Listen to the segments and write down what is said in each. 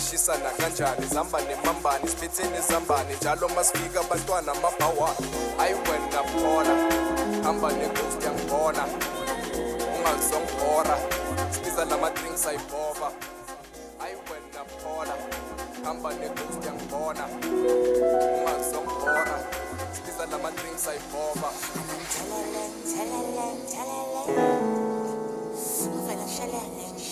Shisana kanjani zambane mambane siphethe zambane njalo masifika abantwana amabhawa ayi wena phona hamba neghost yangibona ungazongibhora sibiza lama drinks ayibhova ayi wena phona hamba neghost yangibona ungazongibhora sibiza lama drinks ayibhova Tell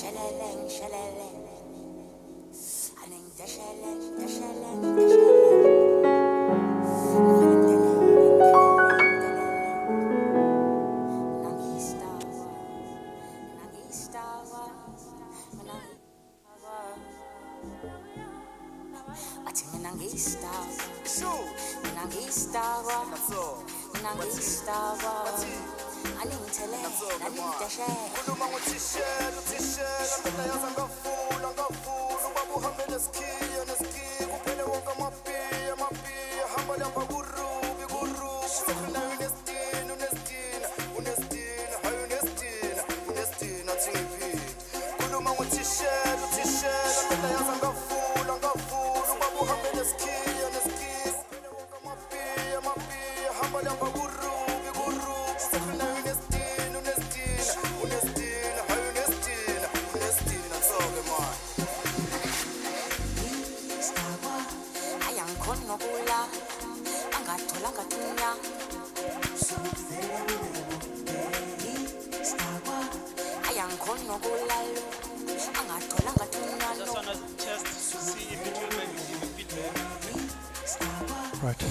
Right.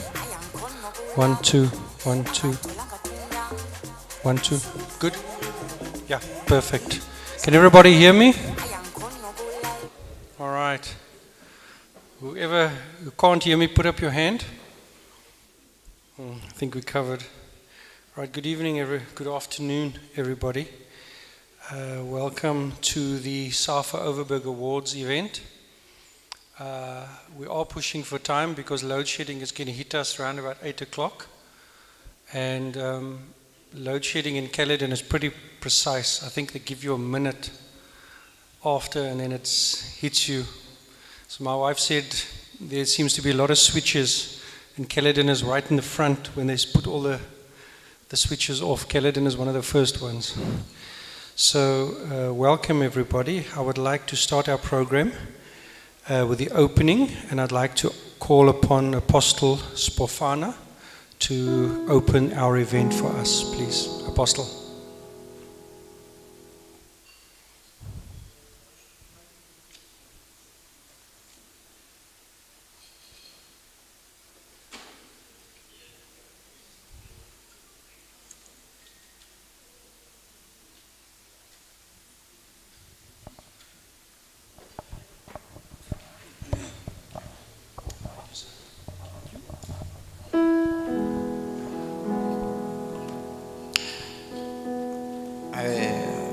1, 2, 1, 2. 1, 2. Good? Yeah, perfect. Can everybody hear me? All right. Whoever who can't hear me, put up your hand. I think we covered. Right, good evening, good afternoon, everybody. Welcome to the SAFA Overberg Awards event. We are pushing for time because load shedding is going to hit us around about 8 o'clock. And load shedding in Caledon is pretty precise. I think they give you a minute after and then it hits you. So my wife said there seems to be a lot of switches and Caledon is right in the front when they put all the switches off. Caledon is one of the first ones. So welcome everybody. I would like to start our program with the opening, and I'd like to call upon Apostle Spofana to open our event for us, please. Apostle.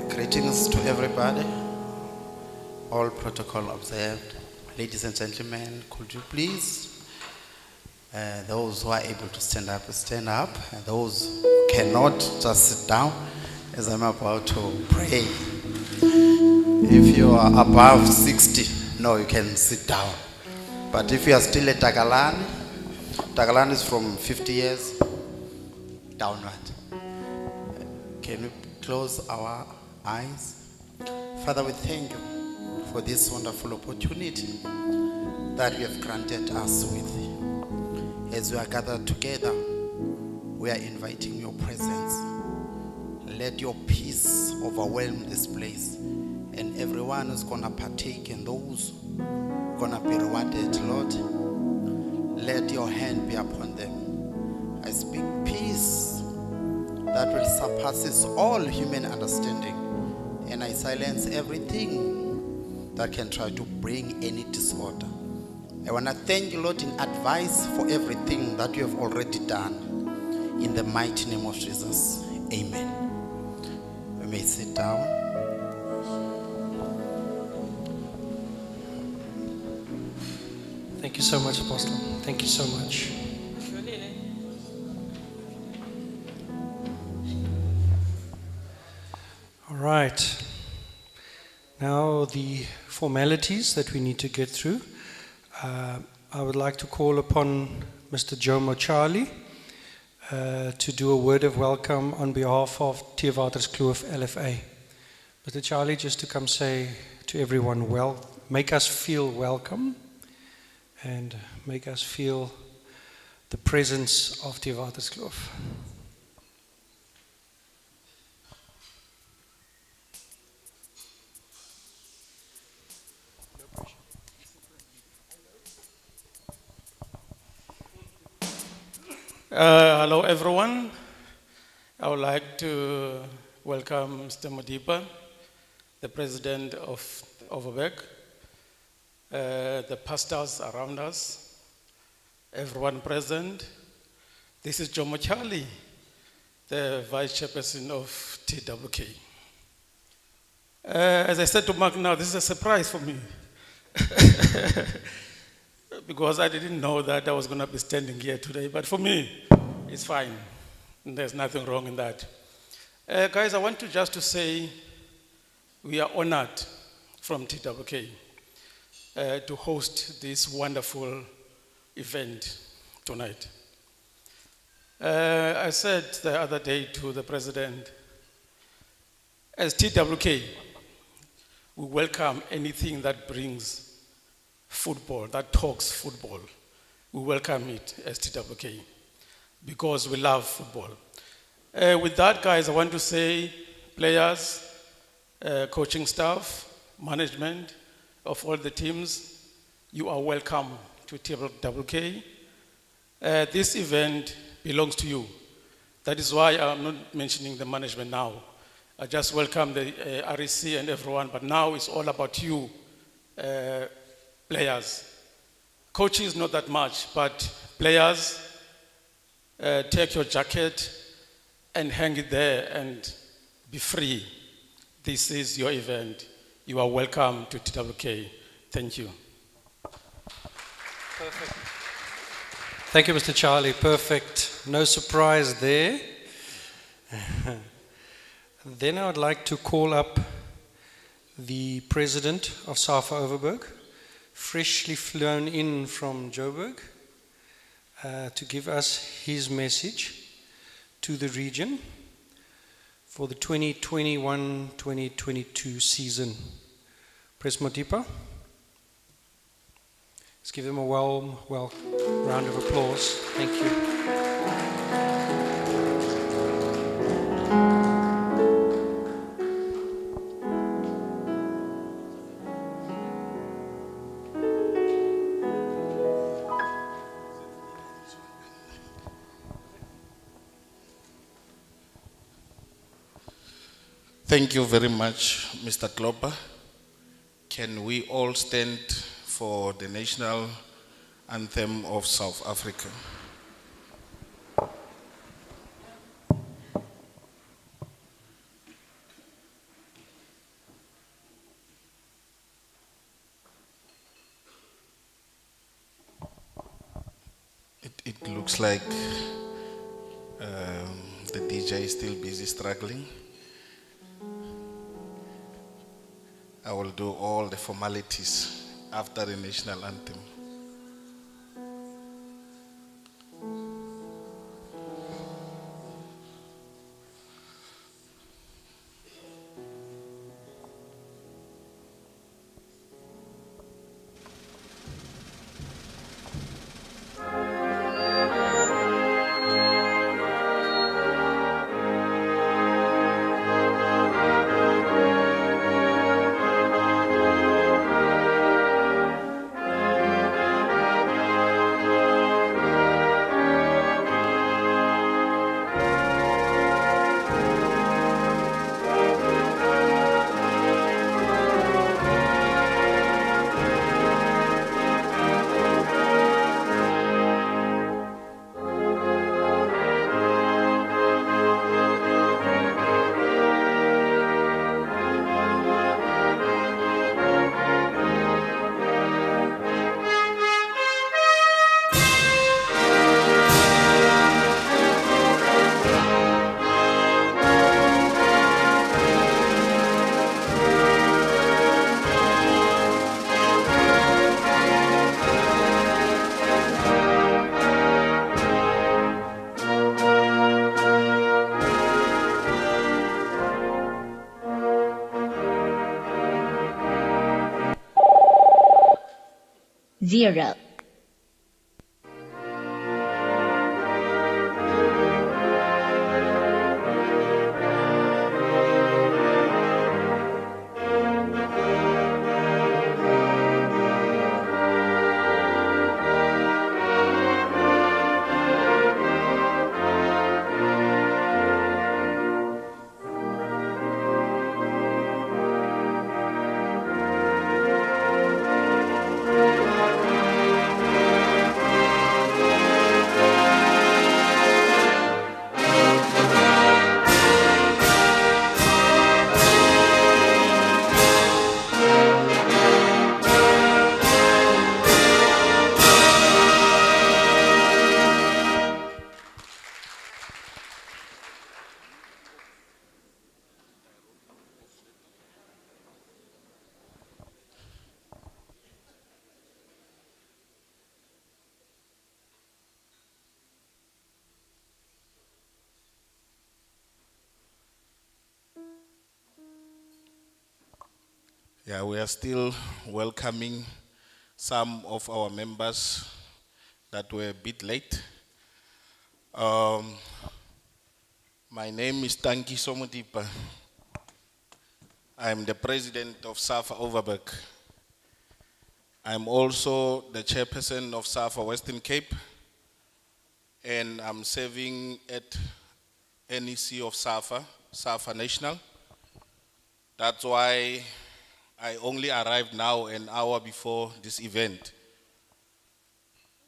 Greetings to everybody, all protocol observed. Ladies and gentlemen, could you please, those who are able to stand up, and those who cannot, just sit down as I'm about to pray. If you are above 60, no, you can sit down. But if you are still at Tagalani is from 50 years downward. Can we close our eyes? Father, we thank you for this wonderful opportunity that you have granted us with. As we are gathered together, we are inviting your presence. Let your peace overwhelm this place, and everyone who's going to partake and those who are going to be rewarded, Lord, let your hand be upon them. I speak peace that will surpasses all human understanding, and I silence everything that can try to bring any disorder. I want to thank you, Lord, in advance for everything that you have already done. In the mighty name of Jesus, amen. We may sit down. Thank you so much, Apostle. Thank you so much. All right. Now the formalities that we need to get through. I would like to call upon Mr. Joe Mochali to do a word of welcome on behalf of Theewaterskloof LFA. Mr. Charlie, just to come say to everyone, make us feel welcome and make us feel the presence of Theewaterskloof. Hello, everyone. I would like to welcome Mr. Modipa, the president of Overberg, the pastors around us, everyone present. This is Jomo Charlie, the vice chairperson of TWK. As I said to Mark now, this is a surprise for me. Because I didn't know that I was going to be standing here today, but for me, it's fine. There's nothing wrong in that. Guys, I want to just to say we are honored from TWK to host this wonderful event tonight. I said the other day to the president, as TWK, we welcome anything that brings football, that talks football. We welcome it as TWK because we love football. With that, guys, I want to say players, coaching staff, management of all the teams, you are welcome to TWK. This event belongs to you. That is why I'm not mentioning the management now. I just welcome the REC and everyone, but now it's all about you, players. Coaches, not that much, but players, take your jacket and hang it there and be free. This is your event. You are welcome to TWK. Thank you. Perfect. Thank you, Mr. Charlie. Perfect. No surprise there. Then I would like to call up the president of SAFA Overberg, freshly flown in from Joburg, to give us his message to the region for the 2021-2022 season. Pres Modipa. Let's give them a warm round of applause. Thank you. Thank you very much, Mr. Klopper. Can we all stand for the national anthem of South Africa? It looks like the DJ is still busy struggling. I will do all the formalities after the national anthem. Zero. Yeah, we are still welcoming some of our members that were a bit late. My name is Tanki Somodipa. I'm the president of SAFA Overberg. I'm also the chairperson of SAFA Western Cape, and I'm serving at NEC of SAFA, SAFA National. That's why I only arrived now an hour before this event.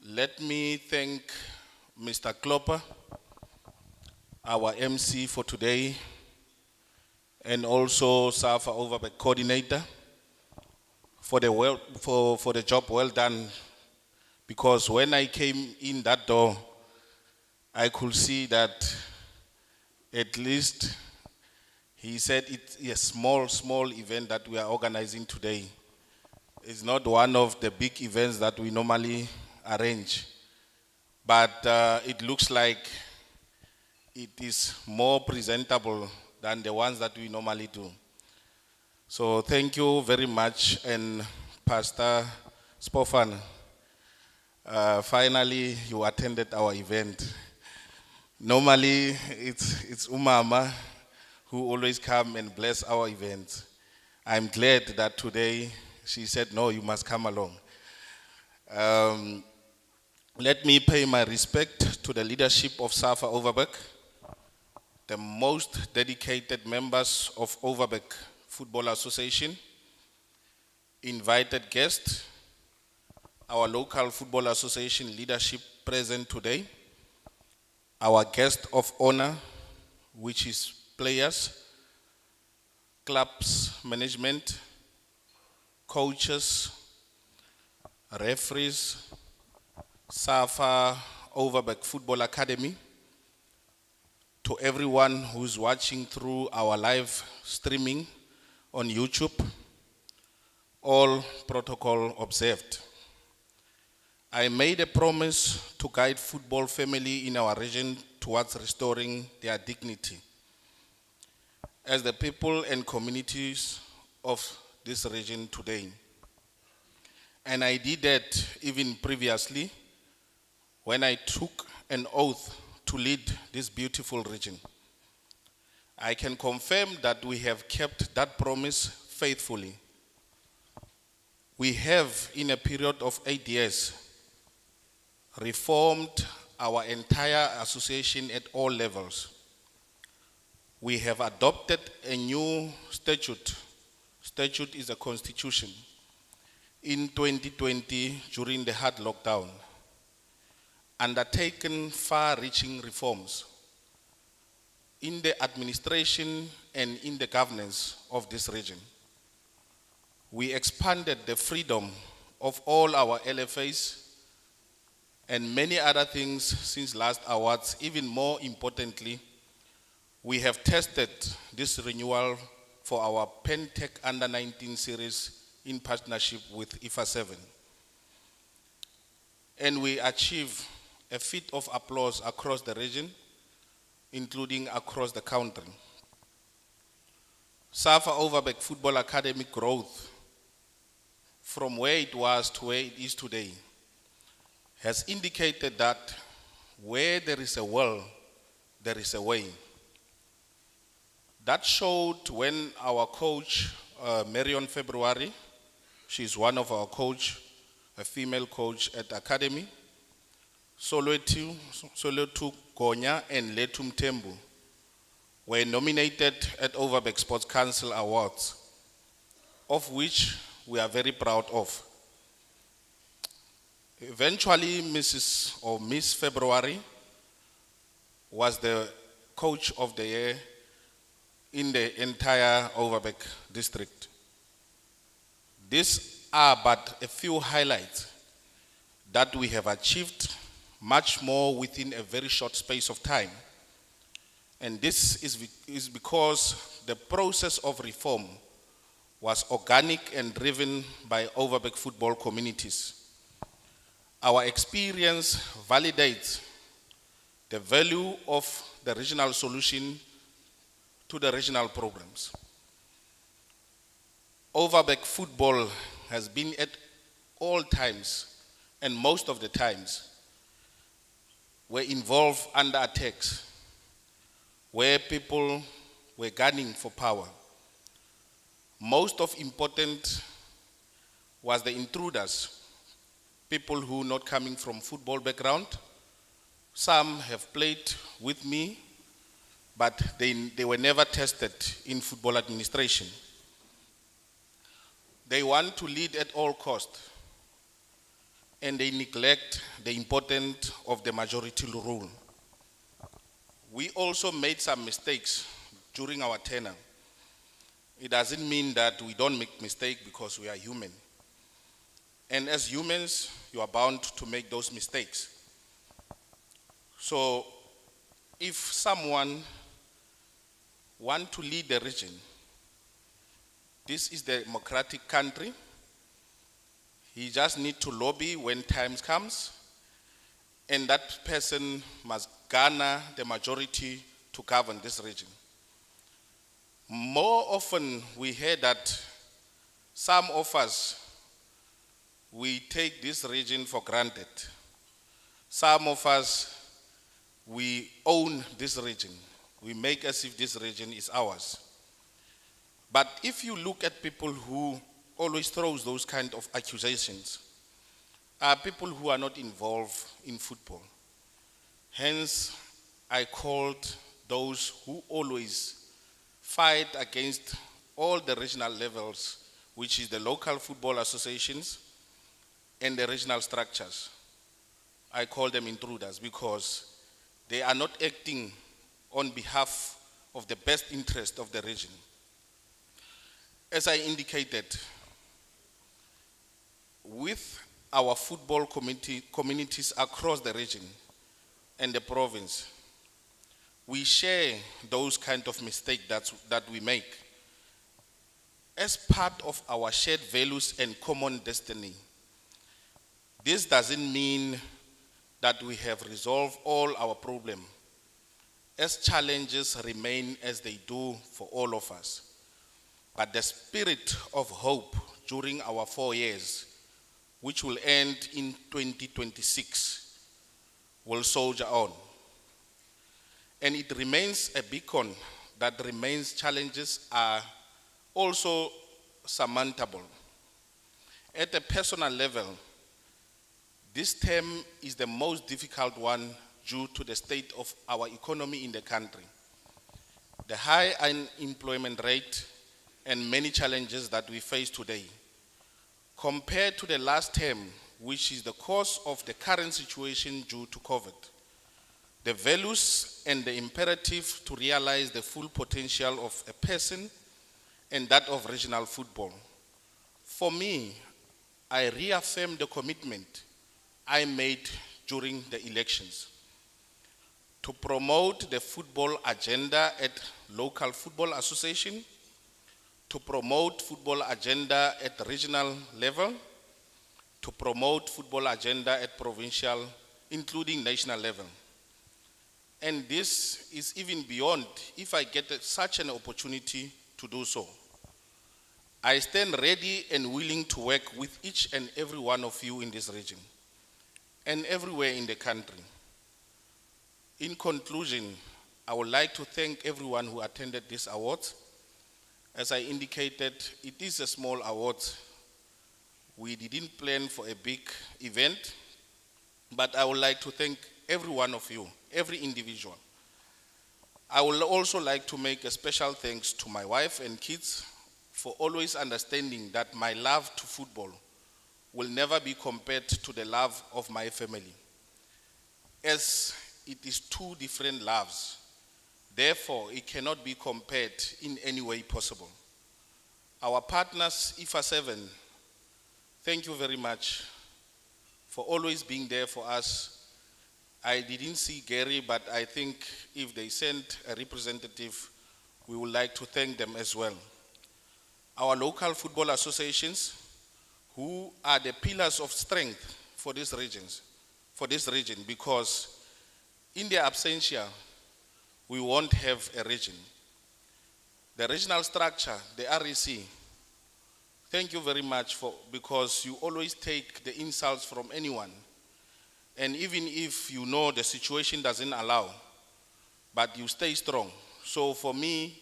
Let me thank Mr. Klopper, our MC for today, and also SAFA Overberg coordinator for the job well done. Because when I came in that door, I could see that at least he said it's a small event that we are organizing today. It's not one of the big events that we normally arrange, but it looks like it is more presentable than the ones that we normally do. So thank you very much, and Pastor Spofan, finally you attended our event. Normally it's Umama who always come and bless our events. I'm glad that today she said, no, you must come along. Let me pay my respect to the leadership of SAFA Overberg, the most dedicated members of Overberg Football Association, invited guests, our local football association leadership present today, our guest of honor, which is players, clubs management, coaches, referees, SAFA Overberg Football Academy, to everyone who's watching through our live streaming on YouTube, all protocol observed. I made a promise to guide football family in our region towards restoring their dignity as the people and communities of this region today. And I did that even previously when I took an oath to lead this beautiful region. I can confirm that we have kept that promise faithfully. We have, in a period of 8 years, reformed our entire association at all levels. We have adopted a new statute. Statute is a constitution. In 2020, during the hard lockdown, undertaken far-reaching reforms in the administration and in the governance of this region. We expanded the freedom of all our LFAs and many other things since last awards. Even more importantly, we have tested this renewal for our Pentec Under-19 series in partnership with IFA 7. And we achieved a feat of applause across the region, including across the country. SAFA Overberg Football Academy growth from where it was to where it is today has indicated that where there is a will, there is a way. That showed when our coach, Marion February, she's one of our coach, a female coach at Academy, Soletu Gonya and Letum Tembu were nominated at Overberg Sports Council Awards, of which we are very proud of. Eventually, Miss February was the coach of the year in the entire Overberg district. These are but a few highlights that we have achieved much more within a very short space of time. And this is because the process of reform was organic and driven by Overberg football communities. Our experience validates the value of the regional solution to the regional programs. Overberg football has been at all times, and most of the times, were involved under attacks, where people were gunning for power. Most of important was the intruders, people who not coming from football background. Some have played with me, but they were never tested in football administration. They want to lead at all costs, and they neglect the importance of the majority rule. We also made some mistakes during our tenure. It doesn't mean that we don't make mistakes because we are human. And as humans, you are bound to make those mistakes. So if someone wants to lead the region, this is the democratic country. He just needs to lobby when time comes, and that person must garner the majority to govern this region. More often we hear that some of us, we take this region for granted. Some of us, we own this region. We make as if this region is ours. But if you look at people who always throw those kind of accusations, are people who are not involved in football. Hence, I called those who always fight against all the regional levels, which is the local football associations and the regional structures. I call them intruders because they are not acting on behalf of the best interest of the region. As I indicated, with our football communities across the region and the province, we share those kind of mistakes that we make. As part of our shared values and common destiny, this doesn't mean that we have resolved all our problems, as challenges remain as they do for all of us. But the spirit of hope during our 4 years, which will end in 2026, will soldier on. And it remains a beacon that remains challenges are also surmountable. At a personal level, this term is the most difficult one due to the state of our economy in the country. The high unemployment rate and many challenges that we face today. Compared to the last term, which is the cause of the current situation due to COVID, the values and the imperative to realize the full potential of a person and that of regional football. For me, I reaffirm the commitment I made during the elections to promote the football agenda at local football association, to promote football agenda at regional level, to promote football agenda at provincial, including national level. And this is even beyond if I get such an opportunity to do so. I stand ready and willing to work with each and every one of you in this region and everywhere in the country. In conclusion, I would like to thank everyone who attended this award. As I indicated, it is a small award. We didn't plan for a big event, but I would like to thank every one of you, every individual. I would also like to make a special thanks to my wife and kids for always understanding that my love to football will never be compared to the love of my family, as it is two different loves. Therefore, it cannot be compared in any way possible. Our partners, IFA 7, thank you very much for always being there for us. I didn't see Gary, but I think if they sent a representative, we would like to thank them as well. Our local football associations, who are the pillars of strength for this region, because in their absentia, we won't have a region. The regional structure, the REC, Thank you very much because you always take the insults from anyone. And even if you know the situation doesn't allow, but you stay strong. So for me,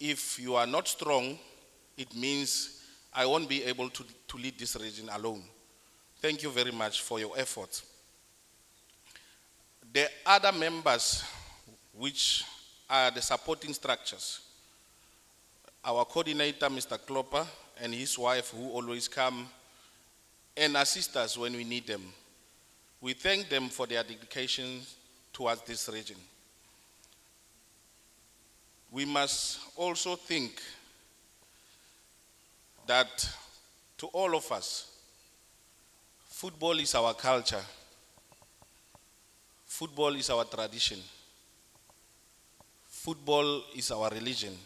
if you are not strong, it means I won't be able to lead this region alone. Thank you very much for your efforts. The other members, which are the supporting structures, our coordinator, Mr. Klopper, and his wife, who always come and assist us when we need them. We thank them for their dedication towards this region. We must also think that to all of us, football is our culture. Football is our tradition. Football is our religion.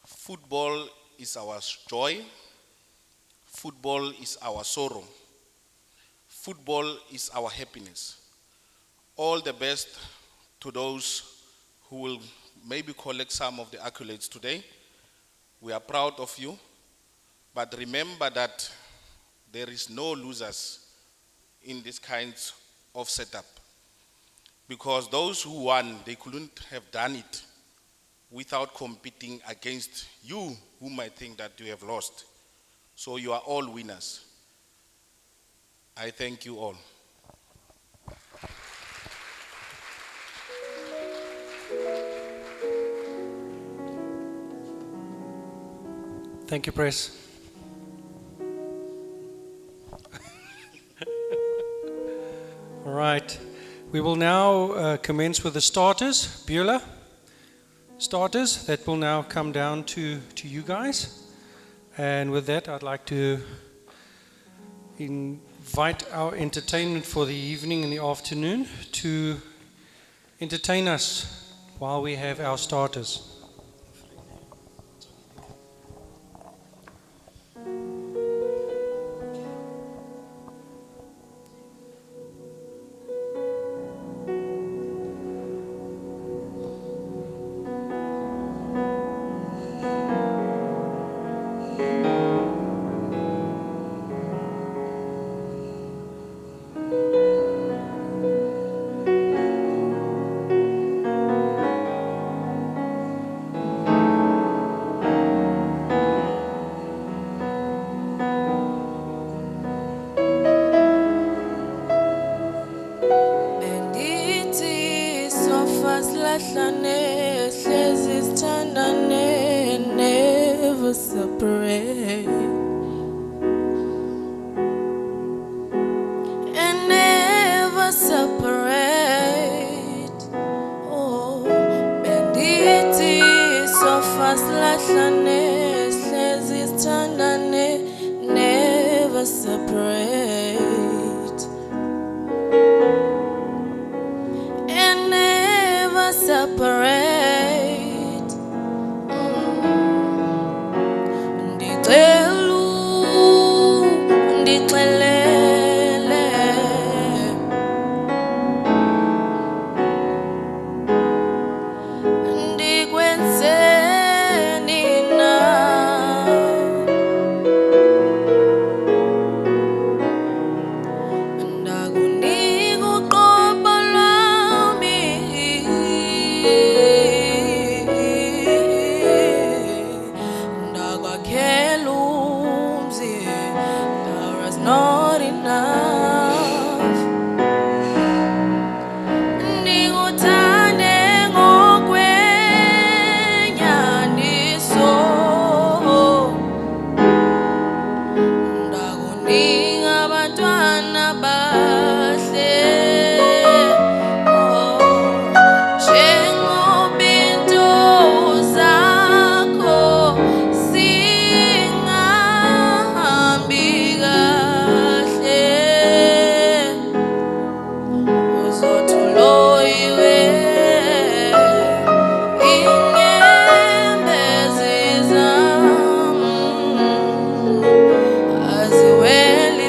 Football is our joy. Football is our sorrow. Football is our happiness. All the best to those who will maybe collect some of the accolades today. We are proud of you, but remember that there is no losers in this kind of setup. Because those who won, they couldn't have done it without competing against you who might think that you have lost. So you are all winners. I thank you all. Thank you, Press. All right. We will now commence with the starters. Beulah, starters, that will now come down to you guys. And with that, I'd like to invite our entertainment for the evening and the afternoon to entertain us while we have our starters. Never separate and never separate. Oh, bendithi sofa silahlane sihlezi sithandane, never separate and never separate. Not enough. Ndikuthande ngokwenyaniso, ndakunika abantwana bahle. Njengoba into zakho zingahambi kahle, uzothuloyiwe inyembezi zami aziweli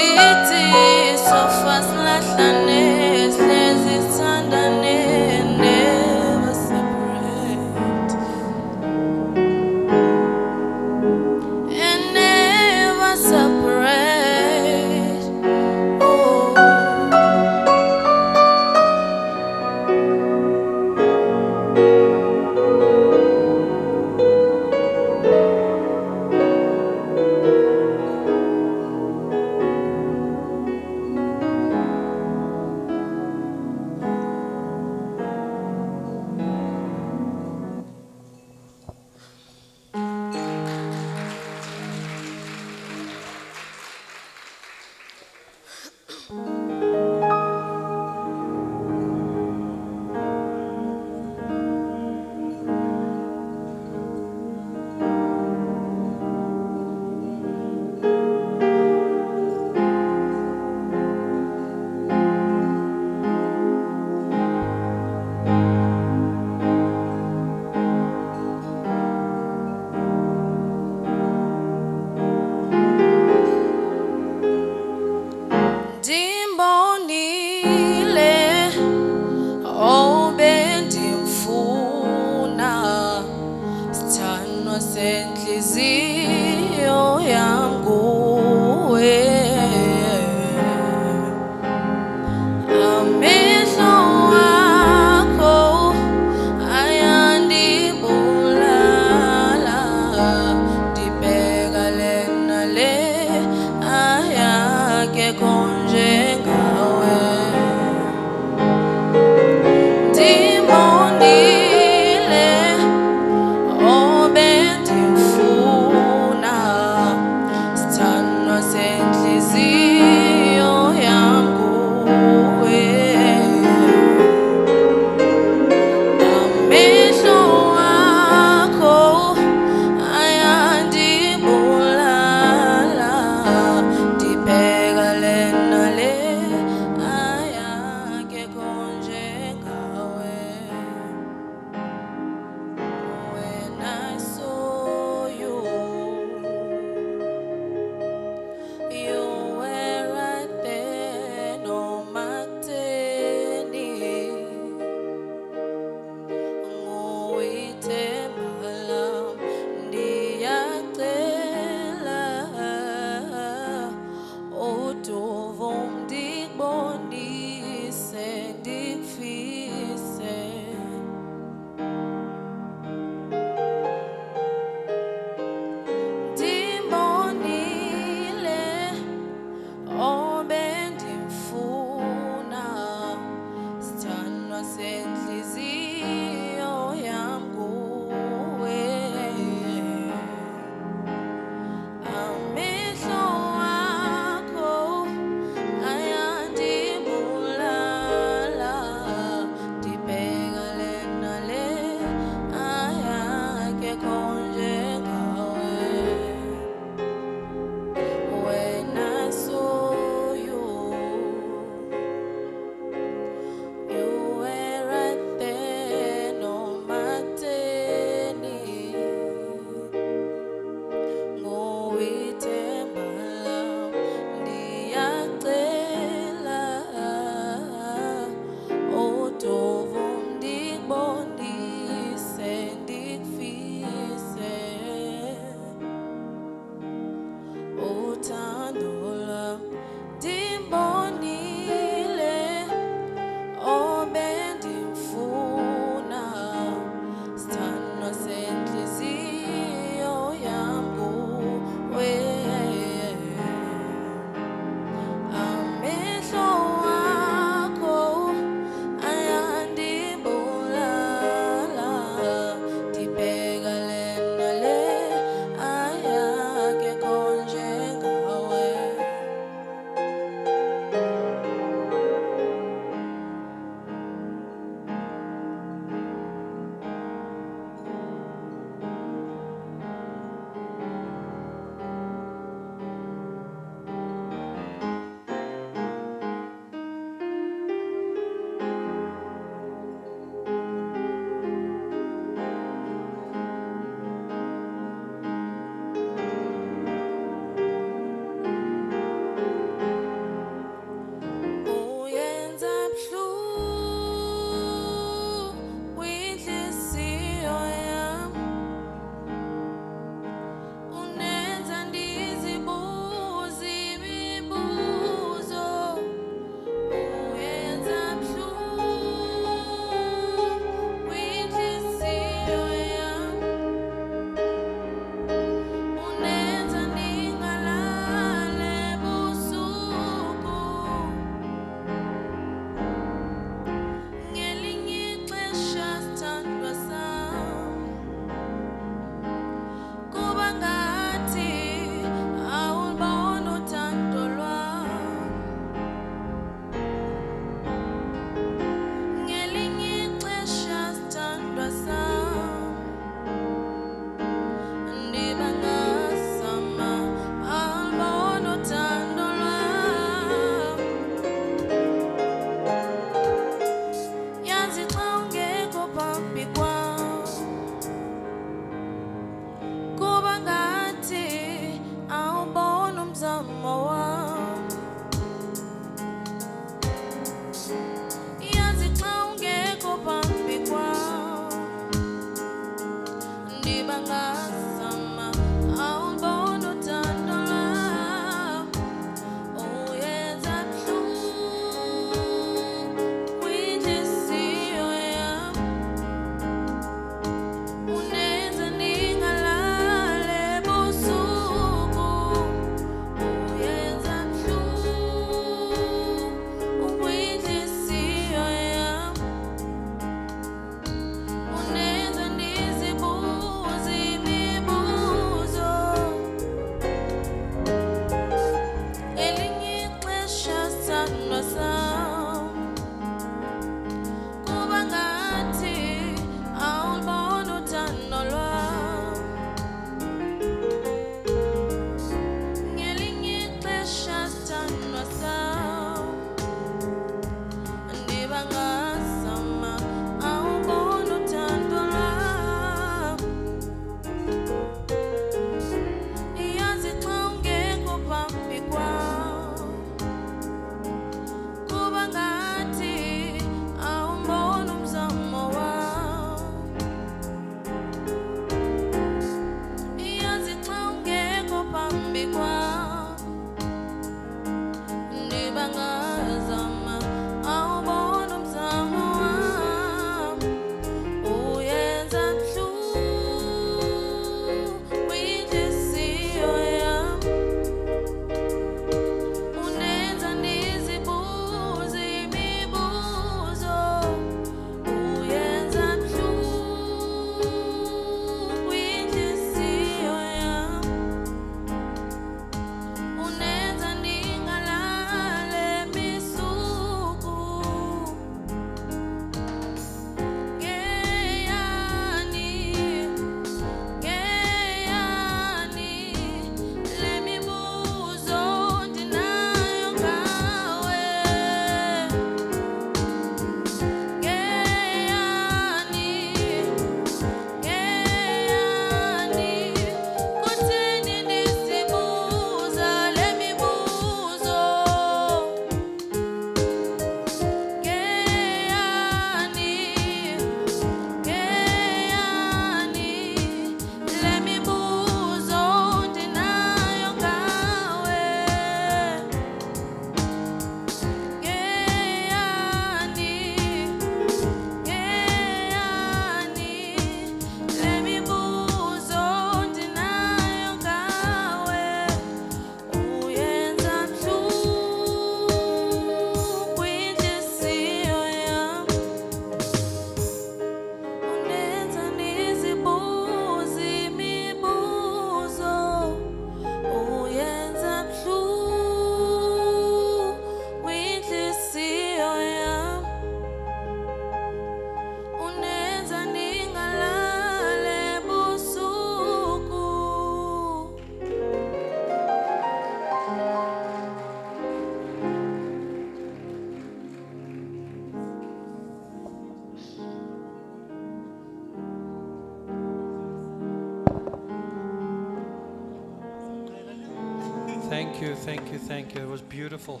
Thank you, thank you, thank you. It was beautiful.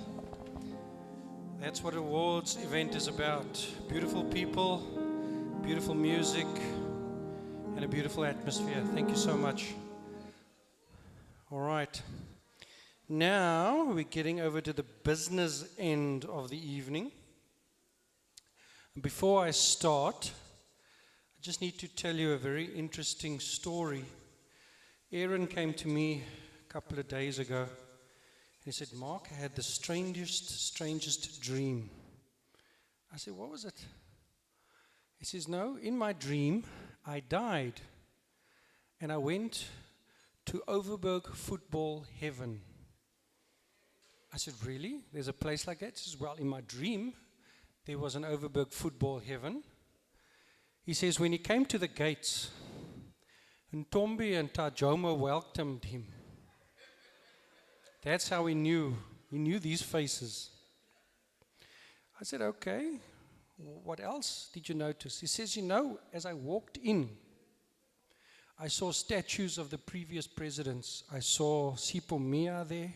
That's what awards event is about. Beautiful people, beautiful music, and a beautiful atmosphere. Thank you so much. All right. Now we're getting over to the business end of the evening. Before I start, I just need to tell you a very interesting story. Aaron came to me a couple of days ago. He said, Mark, I had the strangest dream. I said, what was it? He says, no, in my dream, I died. And I went to Overberg football heaven. I said, really? There's a place like that? He says, well, in my dream, there was an Overberg football heaven. He says, when he came to the gates, Ntombi and Tajoma welcomed him. That's how he knew. He knew these faces. I said, okay, what else did you notice? He says, you know, as I walked in, I saw statues of the previous presidents. I saw Sipho Mia there.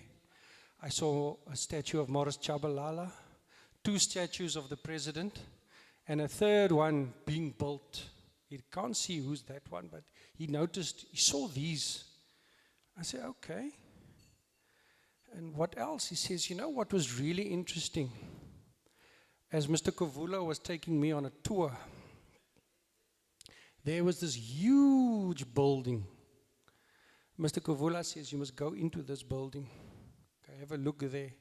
I saw a statue of Morris Chabalala, 2 statues of the president, and a third one being built. He can't see who's that one, but he noticed, he saw these. I said, okay. And what else? He says, you know what was really interesting? As Mr. Kovula was taking me on a tour, there was this huge building. Mr. Kovula says, you must go into this building. Okay, have a look there.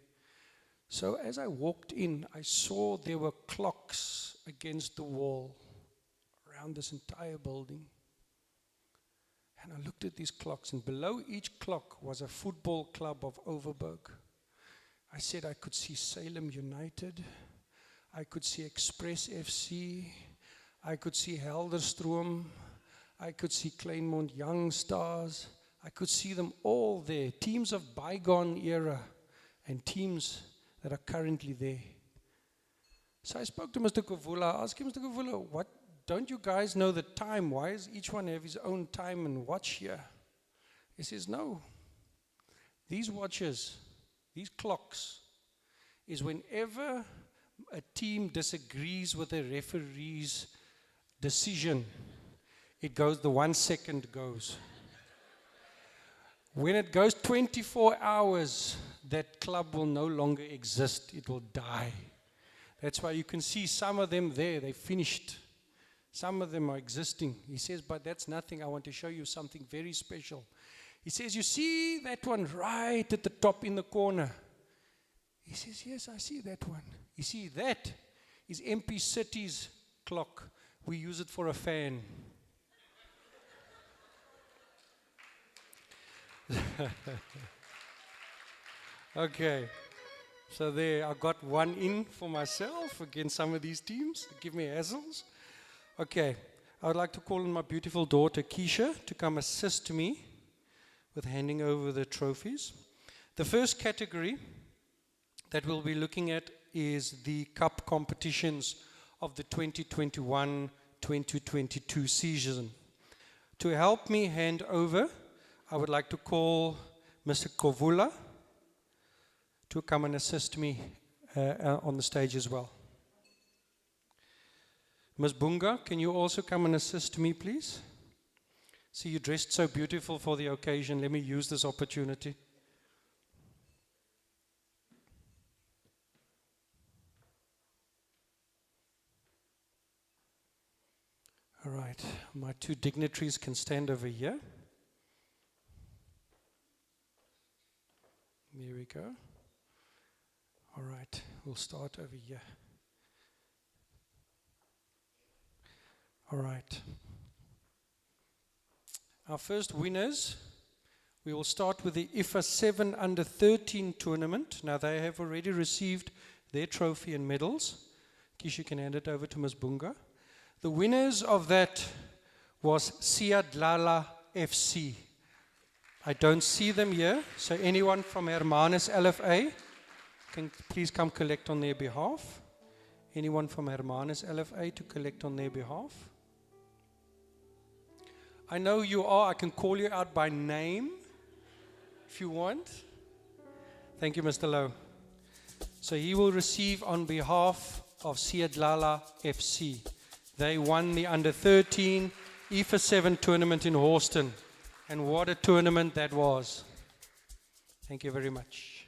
So as I walked in, I saw there were clocks against the wall around this entire building. And I looked at these clocks, and below each clock was a football club of Overberg. I said I could see Salem United, I could see Express FC, I could see Helderstroom, I could see Kleinmond Young Stars, I could see them all there, teams of bygone era and teams that are currently there. So I spoke to Mr. Kovula, I asked him, Mr. Kovula, don't you guys know the time? Why does each one have his own time and watch here? He says, no. These watches, these clocks, is whenever a team disagrees with a referee's decision, it goes, the 1 second goes. When it goes 24 hours, that club will no longer exist. It will die. That's why you can see some of them there, they finished. Some of them are existing. He says, but that's nothing. I want to show you something very special. He says, you see that one right at the top in the corner? He says, yes, I see that one. You see, that is MP City's clock. We use it for a fan. Okay. So there, I got one in for myself against some of these teams. Give me hassles. Okay, I would like to call on my beautiful daughter Keisha to come assist me with handing over the trophies. The first category that we'll be looking at is the cup competitions of the 2021-2022 season. To help me hand over, I would like to call Mr. Kovula to come and assist me on the stage as well. Ms. Bunga, can you also come and assist me, please? See, you dressed so beautiful for the occasion. Let me use this opportunity. All right, my 2 dignitaries can stand over here. There we go. All right, we'll start over here. All right. Our first winners, we will start with the IFA 7 under 13 tournament. Now they have already received their trophy and medals. Kishu can hand it over to Ms. Bunga. The winners of that was Siadlala FC. I don't see them here, so anyone from Hermanus LFA can please come collect on their behalf. Anyone from Hermanus LFA to collect on their behalf? I know you are. I can call you out by name if you want. Thank you, Mr. Lowe. So he will receive on behalf of Siadlala FC. They won the under-13 IFA 7 tournament in Houston. And what a tournament that was. Thank you very much.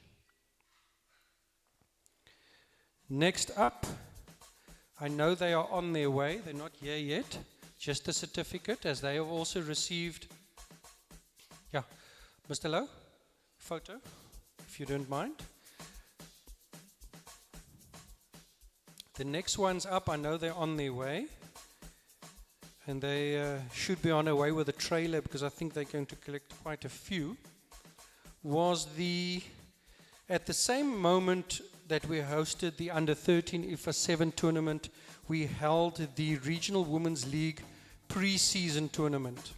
Next up, I know they are on their way. They're not here yet. Just a certificate, as they have also received. Yeah, Mr. Lowe, photo, if you don't mind. The next one's up. I know they're on their way. And they should be on their way with a trailer, because I think they're going to collect quite a few. At the same moment that we hosted the under-13 IFA 7 tournament, we held the Regional Women's League pre-season tournament.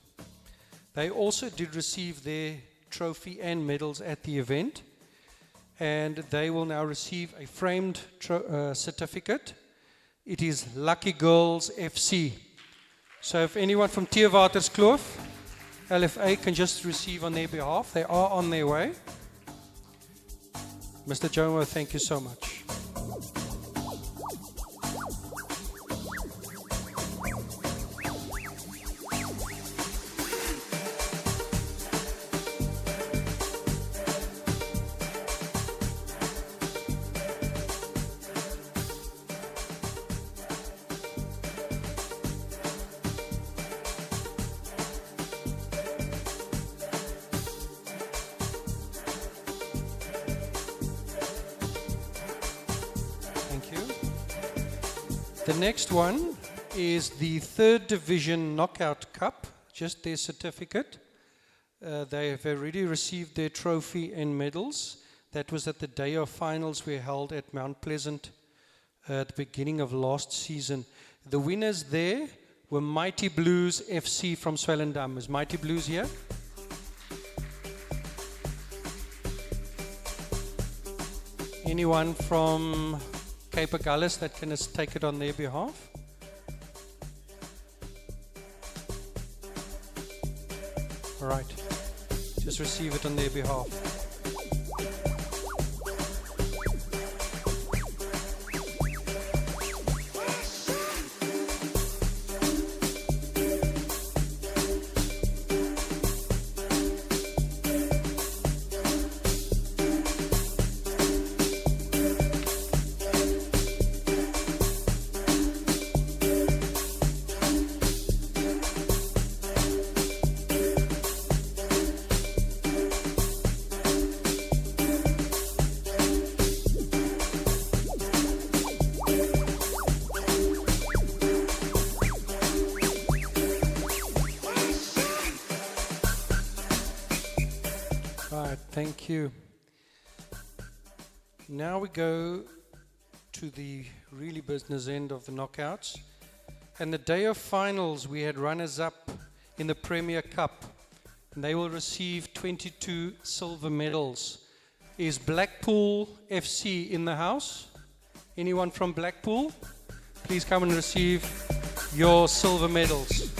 They also did receive their trophy and medals at the event, and they will now receive a framed certificate. It is Lucky Girls FC. So if anyone from Teerwaterskloof, LFA, can just receive on their behalf, they are on their way. Mr. Jomo, thank you so much. The next one is the 3rd Division Knockout Cup, just their certificate. They have already received their trophy and medals. That was at the day of finals we held at Mount Pleasant at the beginning of last season. The winners there were Mighty Blues FC from Swellendam. Is Mighty Blues here? Anyone from Cape Agulhas that can take it on their behalf? All right, just receive it on their behalf. Thank you. Now we go to the really business end of the knockouts. And the day of finals, we had runners-up in the Premier Cup. And they will receive 22 silver medals. Is Blackpool FC in the house? Anyone from Blackpool? Please come and receive your silver medals.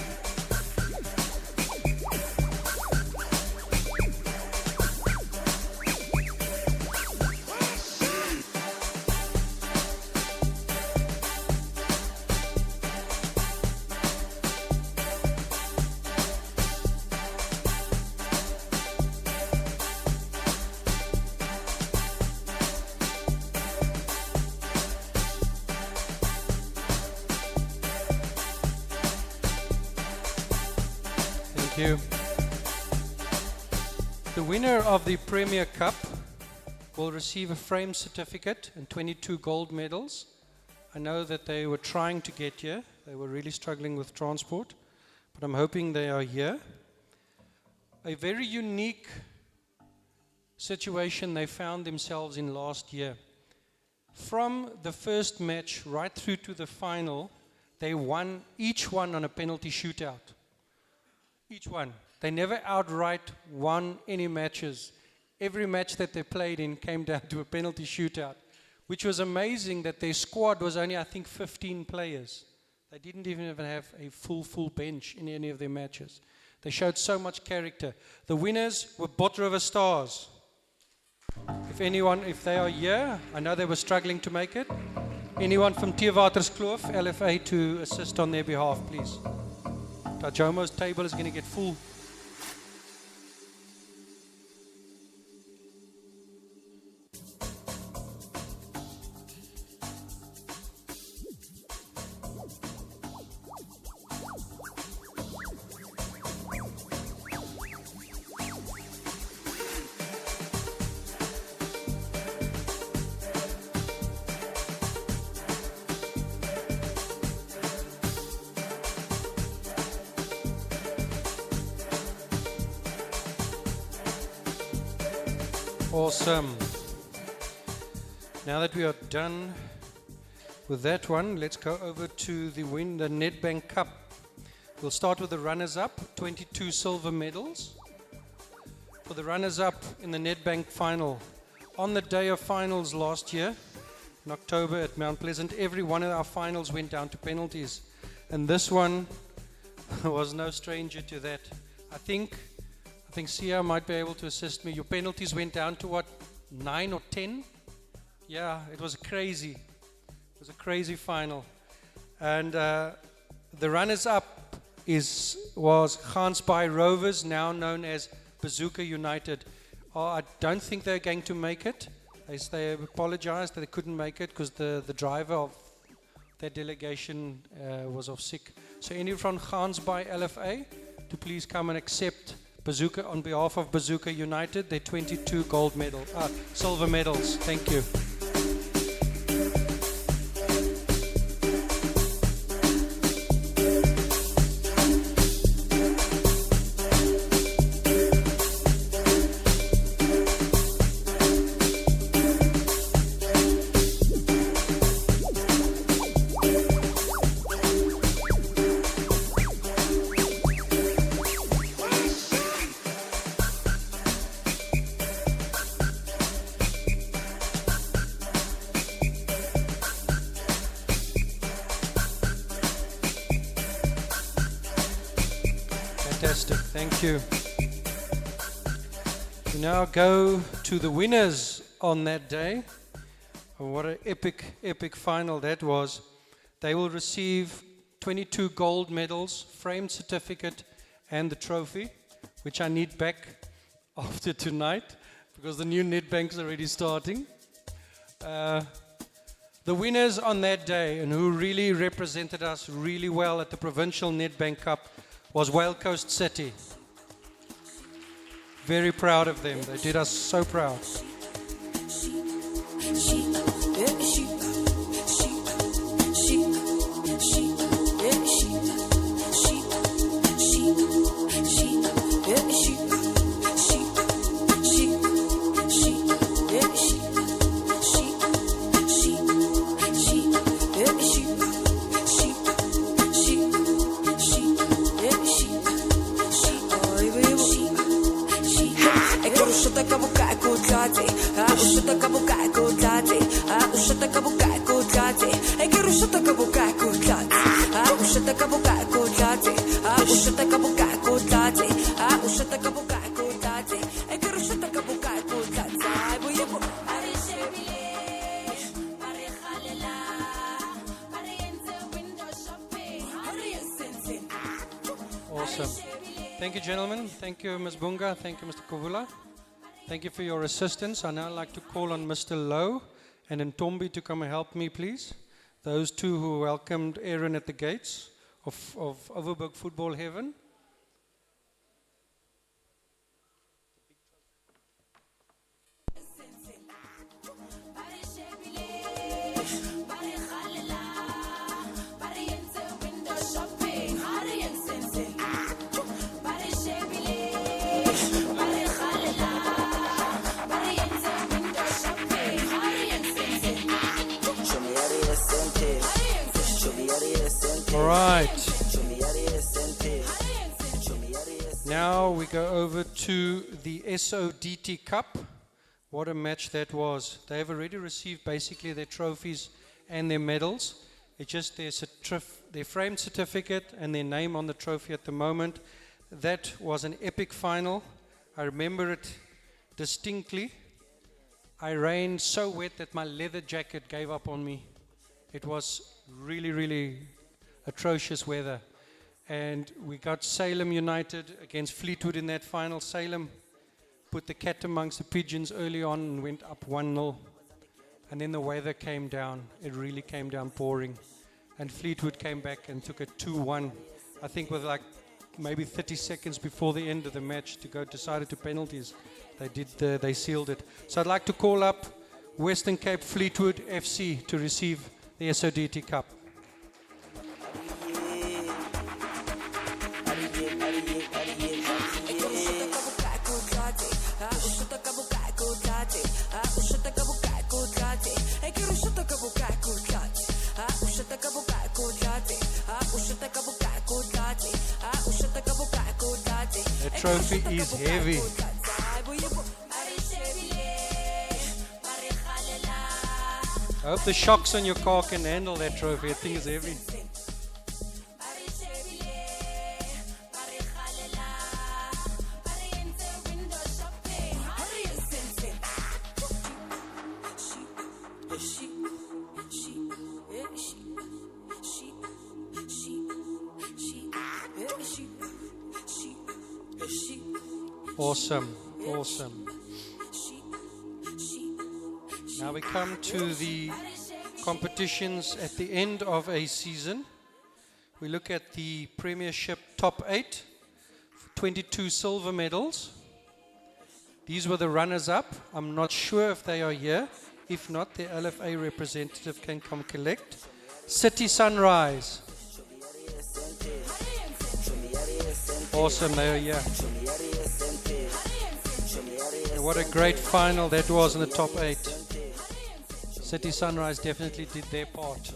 You. The winner of the Premier Cup will receive a frame certificate and 22 gold medals. I know that they were trying to get here. They were really struggling with transport, but I'm hoping they are here. A very unique situation they found themselves in last year. From the first match right through to the final, they won each one on a penalty shootout. Each one. They never outright won any matches. Every match that they played in came down to a penalty shootout, which was amazing that their squad was only, I think, 15 players. They didn't even have a full bench in any of their matches. They showed so much character. The winners were Bot River Stars. If they are here, I know they were struggling to make it. Anyone from Teerwaterskloof, LFA, to assist on their behalf, please. Tajomo's table is going to get full. Awesome. Now that we are done with that one, let's go over to the Nedbank Cup. We'll start with the runners-up, 22 silver medals. For the runners-up in the Nedbank final, on the day of finals last year, in October at Mount Pleasant, every one of our finals went down to penalties. And this one was no stranger to that. I think Sia might be able to assist me. Your penalties went down to what, 9 or 10? Yeah, it was crazy. It was a crazy final. And the runners-up was Gansbaai Rovers, now known as Bazooka United. I don't think they're going to make it. They apologized that they couldn't make it because the driver of that delegation was off sick. So anyone from Gansbaai LFA to please come and accept Bazooka on behalf of Bazooka United, their 22 silver medals. Thank you. Fantastic, thank you. We now go to the winners on that day. Oh, what an epic final that was. They will receive 22 gold medals, framed certificate, and the trophy, which I need back after tonight because the new Nedbank's already starting. The winners on that day and who really represented us really well at the Provincial Nedbank Cup was Whale Coast City. Very proud of them. They did us so proud. Awesome. Thank you, gentlemen. Thank you, Ms. Bunga. Thank you, Mr. Kovula. Thank you for your assistance. I now like to call on Mr. Lowe and Ntombi to come and help me, please. Those two who welcomed Aaron at the gates of Overberg Football Heaven. All right. Now we go over to the SODT Cup. What a match that was. They have already received basically their trophies and their medals. It's just their framed certificate and their name on the trophy at the moment. That was an epic final. I remember it distinctly. I rained so wet that my leather jacket gave up on me. It was really, really atrocious weather. And we got Salem United against Fleetwood in that final. Salem put the cat amongst the pigeons early on and went up 1-0. And then the weather came down. It really came down pouring. And Fleetwood came back and took it 2-1. I think with like maybe 30 seconds before the end of the match to go decided to penalties. They sealed it. So I'd like to call up Western Cape Fleetwood FC to receive the SODT Cup. The trophy is heavy. I hope the shocks on your car can handle that trophy. That thing is heavy. Awesome, awesome. Now we come to the competitions at the end of a season. We look at the Premiership top 8, 22 silver medals. These were the runners-up. I'm not sure if they are here. If not, the LFA representative can come collect. City Sunrise. Awesome, they are here. And what a great final that was in the top 8. City Sunrise definitely did their part.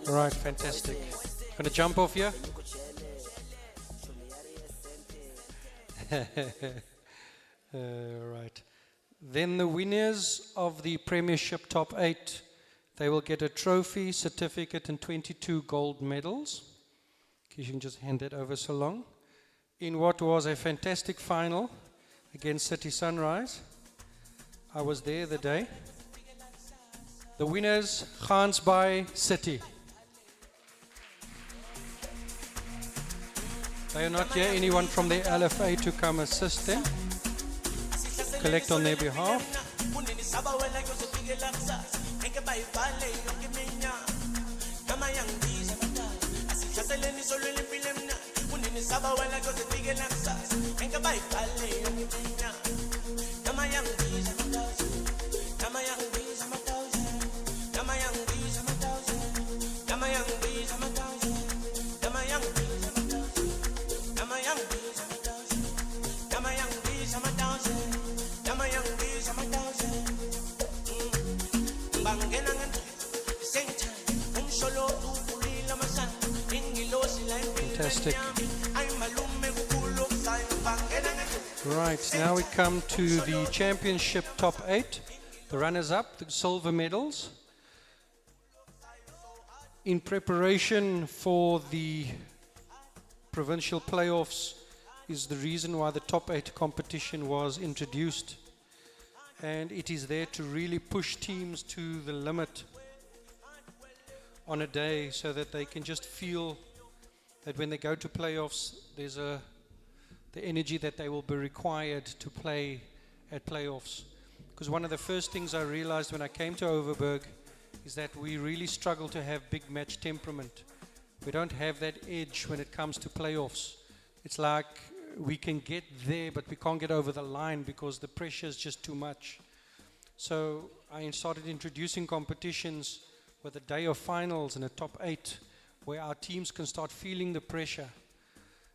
Right, fantastic. Gonna jump off here? Right. Then the winners of the Premiership top 8, they will get a trophy, certificate and 22 gold medals. You can just hand that over so long. In what was a fantastic final against City Sunrise. I was there the day. The winners, Gansbaai City. They are not here. Anyone from the LFA to come assist them, collect on their behalf. Fantastic. Right, now we come to the championship top 8, the runners-up, the silver medals. In preparation for the provincial playoffs is the reason why the top 8 competition was introduced, and it is there to really push teams to the limit on a day so that they can just feel that when they go to playoffs, there's the energy that they will be required to play at playoffs. Because one of the first things I realized when I came to Overberg is that we really struggle to have big match temperament. We don't have that edge when it comes to playoffs. It's like we can get there, but we can't get over the line because the pressure is just too much. So I started introducing competitions with a day of finals and a top 8, where our teams can start feeling the pressure.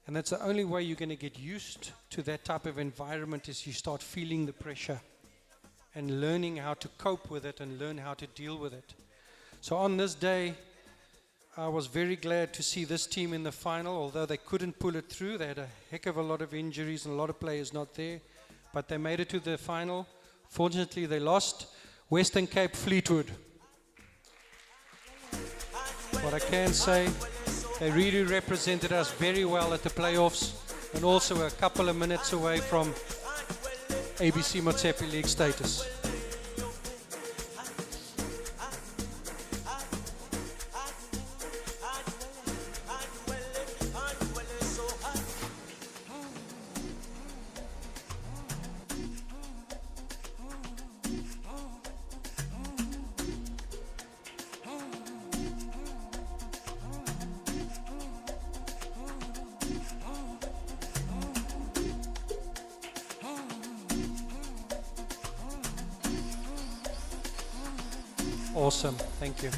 And that's the only way you're going to get used to that type of environment, is you start feeling the pressure. and learning how to cope with it and learn how to deal with it. So on this day, I was very glad to see this team in the final, although they couldn't pull it through. They had a heck of a lot of injuries and a lot of players not there, but they made it to the final. Fortunately, they lost. Western Cape Fleetwood. What I can say, they really represented us very well at the playoffs, and also a couple of minutes away from ABC Motsepe League status. Awesome, thank you.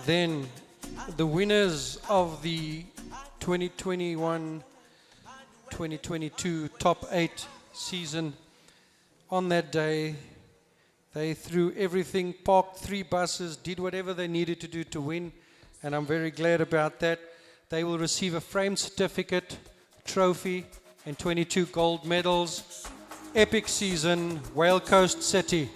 Then the winners of the 2021-2022 top 8 season, on that day they threw everything, parked 3 buses, did whatever they needed to do to win, and I'm very glad about that. They will receive a framed certificate, trophy, and 22 gold medals. Epic season, Whale Coast City.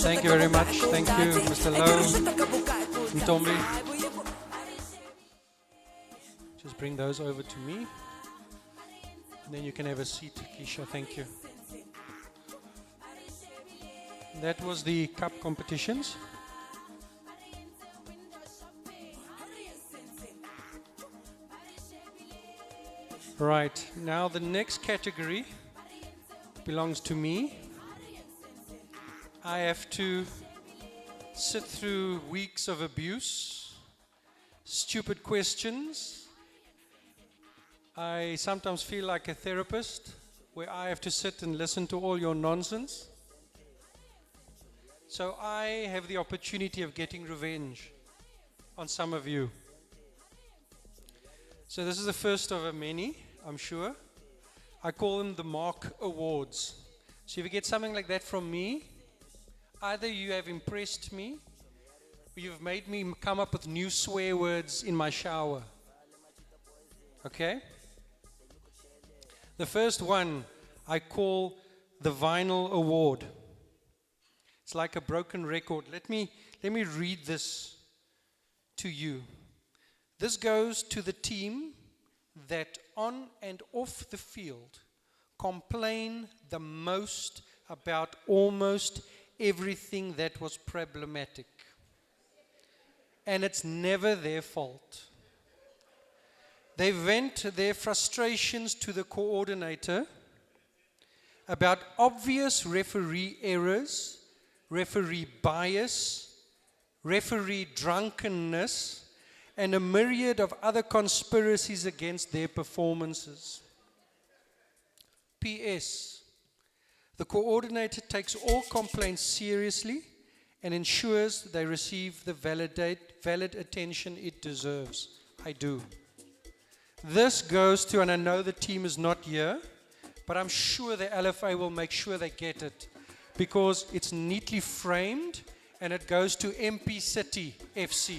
Thank you very much. Thank you, Mr. Lowe, Ntombi. Just bring those over to me. And then you can have a seat, Keisha. Thank you. That was the cup competitions. Right, now the next category belongs to me. I have to sit through weeks of abuse, stupid questions. I sometimes feel like a therapist where I have to sit and listen to all your nonsense. So I have the opportunity of getting revenge on some of you. So this is the first of a many, I'm sure. I call them the Mark Awards. So if you get something like that from me, either you have impressed me, or you've made me come up with new swear words in my shower. Okay? The first one I call the Vinyl Award. It's like a broken record. Let me read this to you. This goes to the team that on and off the field complain the most about almost everything that was problematic. And it's never their fault. They vent their frustrations to the coordinator about obvious referee errors, referee bias, referee drunkenness, and a myriad of other conspiracies against their performances. P.S. The coordinator takes all complaints seriously and ensures they receive the valid attention it deserves. I do. This goes to, and I know the team is not here, but I'm sure the LFA will make sure they get it because it's neatly framed and it goes to MP City FC.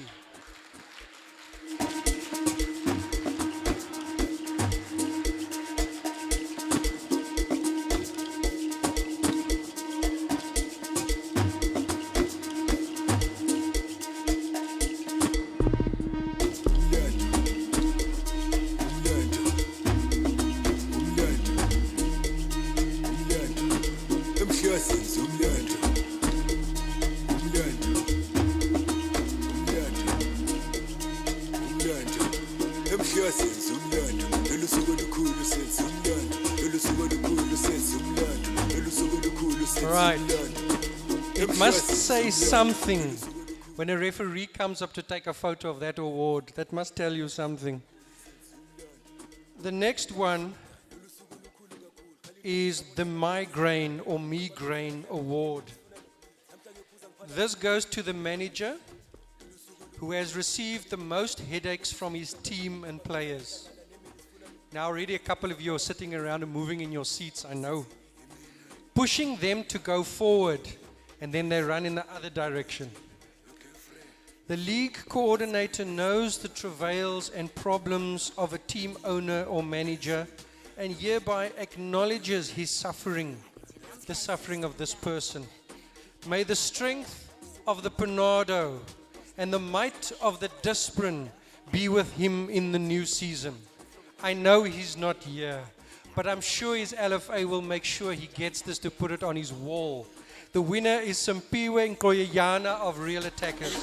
Right. It must say something when a referee comes up to take a photo of that award. That must tell you something. The next one is the Migraine or Migraine Award. This goes to the manager who has received the most headaches from his team and players. Now already a couple of you are sitting around and moving in your seats, I know. Pushing them to go forward and then they run in the other direction. The league coordinator knows the travails and problems of a team owner or manager and hereby acknowledges his suffering, the suffering of this person. May the strength of the Panado and the might of the Disprin be with him in the new season. I know he's not here, but I'm sure his LFA will make sure he gets this to put it on his wall. The winner is Simpiwe Nkoyana of Real Attackers.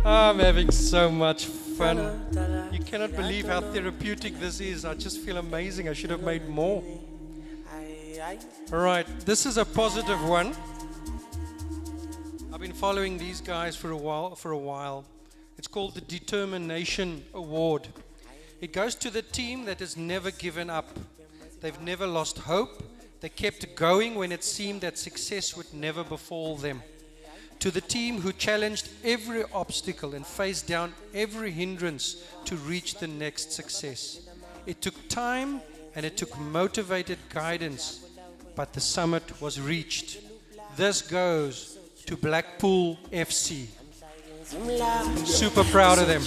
I'm having so much fun. You cannot believe how therapeutic this is. I just feel amazing. I should have made more. All right, this is a positive one. I've been following these guys for a while. It's called the Determination Award. It goes to the team that has never given up. They've never lost hope. They kept going when it seemed that success would never befall them. To the team who challenged every obstacle and faced down every hindrance to reach the next success. It took time and it took motivated guidance, but the summit was reached. This goes to Blackpool FC. Super proud of them.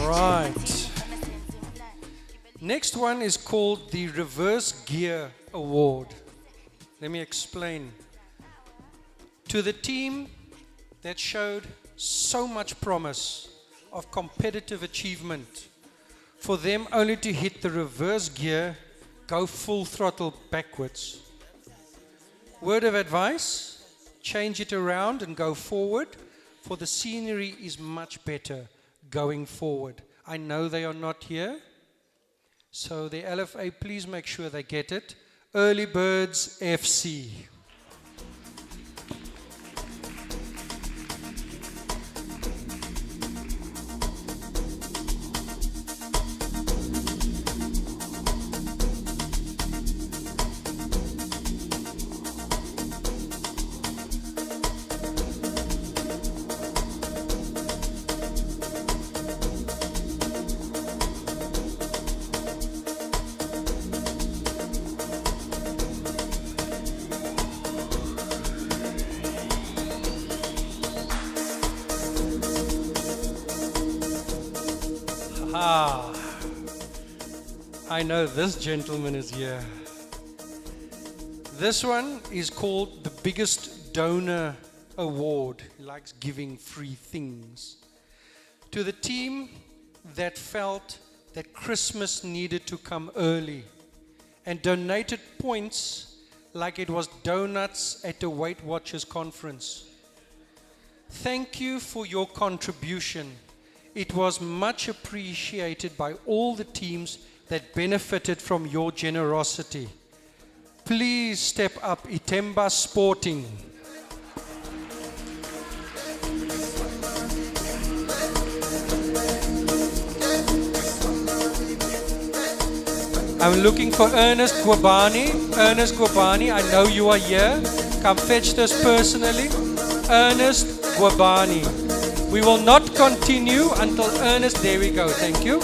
Right. Next one is called the Reverse Gear Award. Let me explain. To the team that showed so much promise of competitive achievement, for them only to hit the reverse gear, go full throttle backwards. Word of advice, change it around and go forward, for the scenery is much better going forward. I know they are not here, so the LFA, please make sure they get it. Early Birds FC. I know this gentleman is here. This one is called the Biggest Donor Award. He likes giving free things. To the team that felt that Christmas needed to come early and donated points like it was donuts at the Weight Watchers conference. Thank you for your contribution. It was much appreciated by all the teams that benefited from your generosity. Please step up Itemba Sporting. I'm looking for Ernest Gwabani. Ernest Gwabani, I know you are here. Come fetch this personally. Ernest Gwabani. We will not continue until Ernest, there we go, thank you.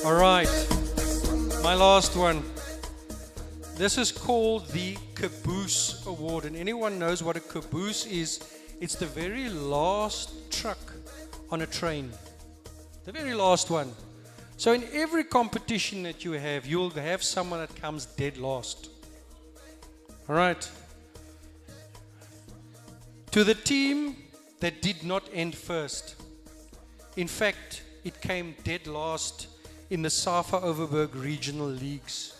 All right, my last one. This is called the Caboose Award. And anyone knows what a caboose is? It's the very last truck on a train. The very last one. So in every competition that you have, you'll have someone that comes dead last. All right. To the team that did not end first. In fact, it came dead last in the SAFA Overberg Regional Leagues.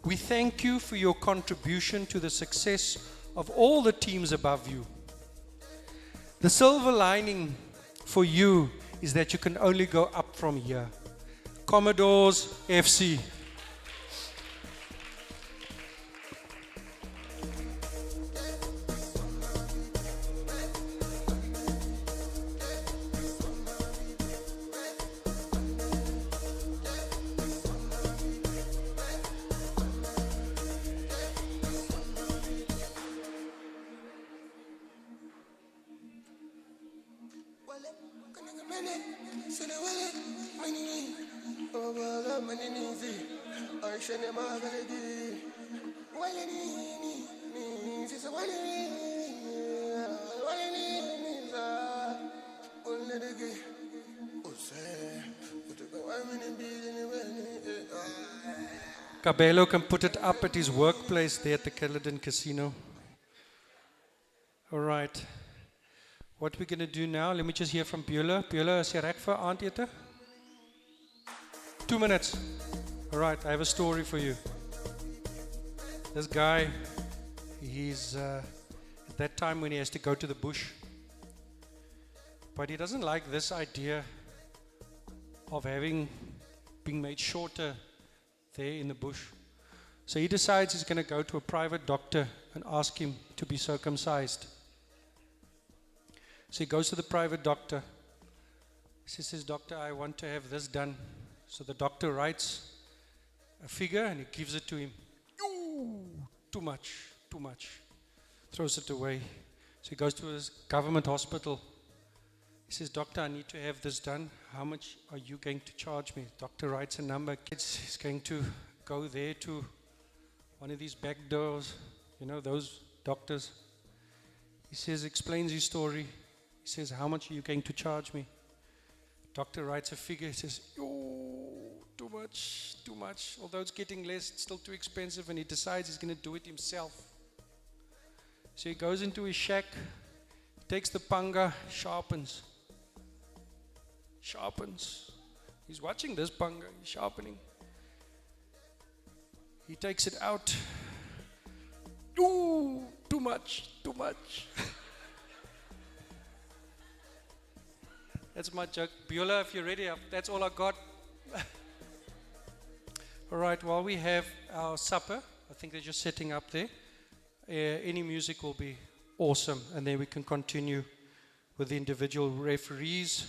We thank you for your contribution to the success of all the teams above you. The silver lining for you is that you can only go up from here. Commodores FC. Cabello can put it up at his workplace there at the Caledon Casino. All right. What we're going to do now, let me just hear from Beulah. Beulah, is jy reg vir aandete? 2 minutes. All right, I have a story for you. This guy, he's at that time when he has to go to the bush. But he doesn't like this idea of being made shorter there in the bush. So he decides he's going to go to a private doctor and ask him to be circumcised. So he goes to the private doctor. He says, "Doctor, I want to have this done." So the doctor writes a figure and he gives it to him. Ooh, too much. Throws it away. So he goes to his government hospital. He says, "Doctor, I need to have this done. How much are you going to charge me?" Doctor writes a number. He's going to go there to one of these back doors, those doctors. He says, explains his story. He says, "How much are you going to charge me?" Doctor writes a figure. He says, "Oh, too much. Although it's getting less, it's still too expensive." And he decides he's going to do it himself. So he goes into his shack, takes the panga, sharpens. He's watching this panga, he's sharpening. He takes it out. Ooh, too much. That's my joke. Beulah, if you're ready, that's all I got. All right, while we have our supper, I think they're just setting up there. Any music will be awesome, and then we can continue with the individual referees,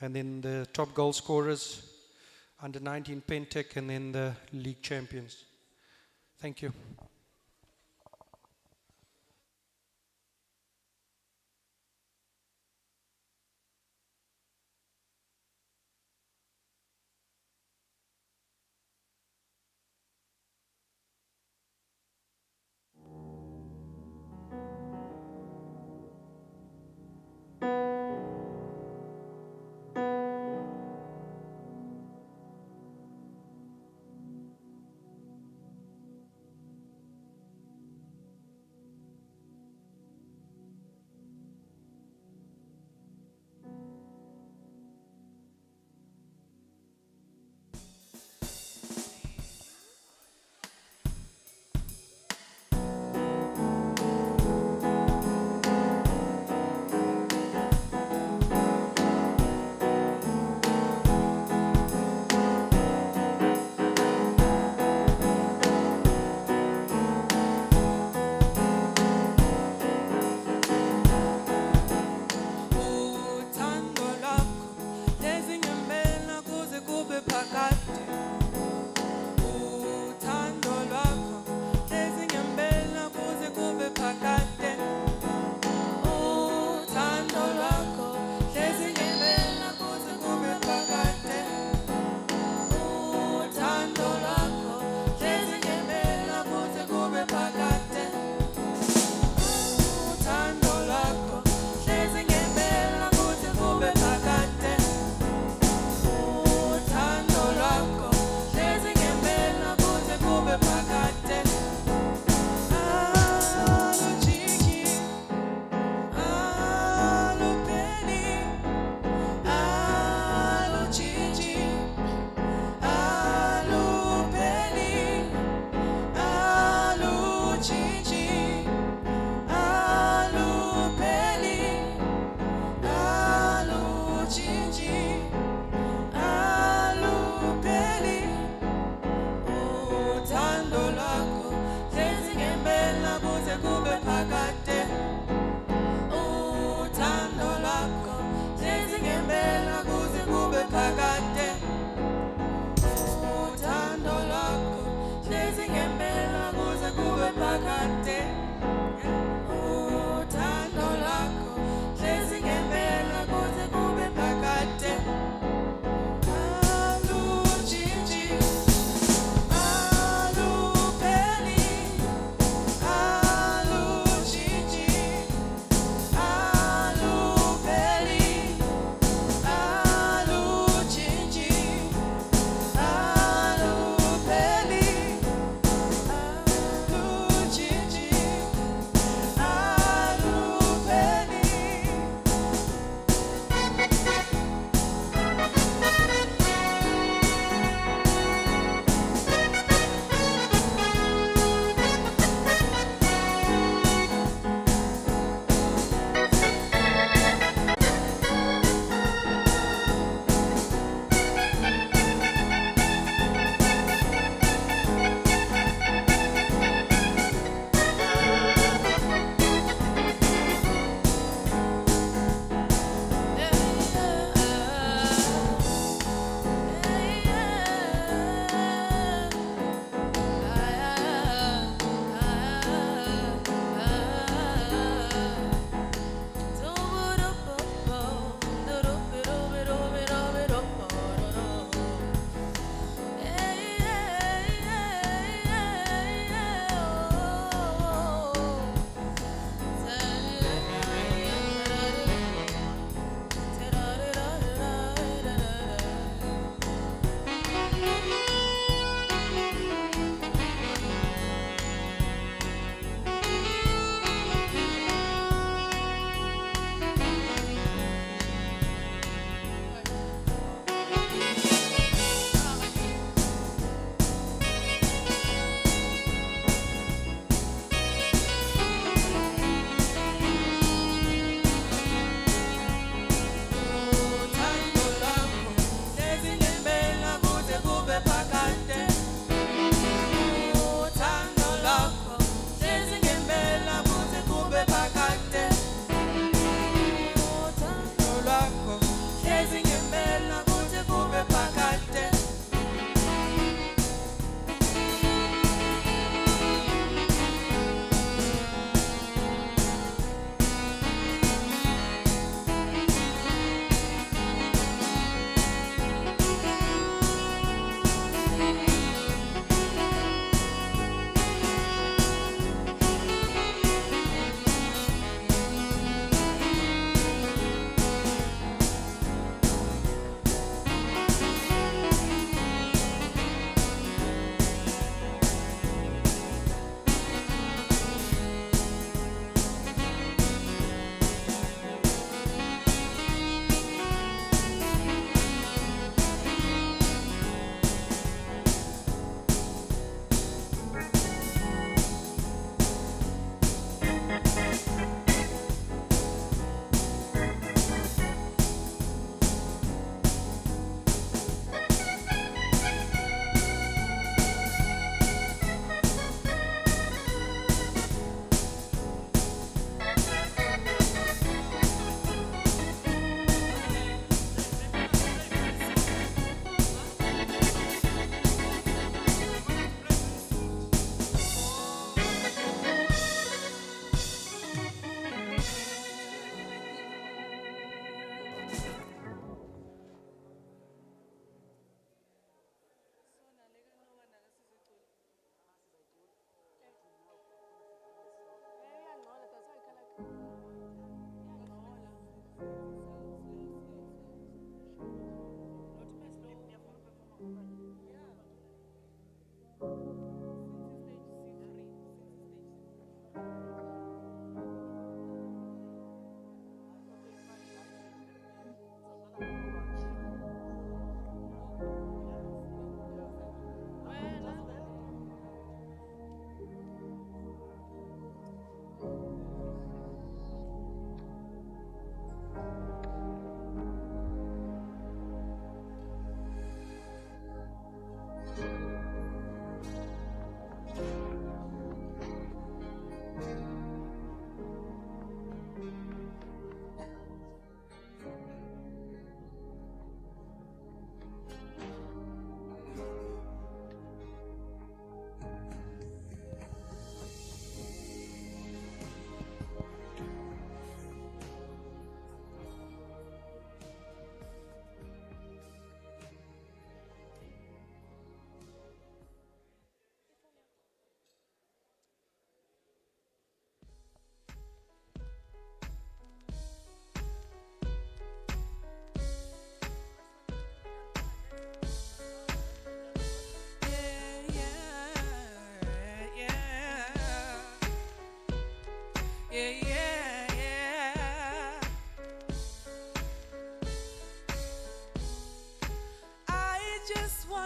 and then the top goal scorers, under 19 Pentec, and then the league champions. Thank you.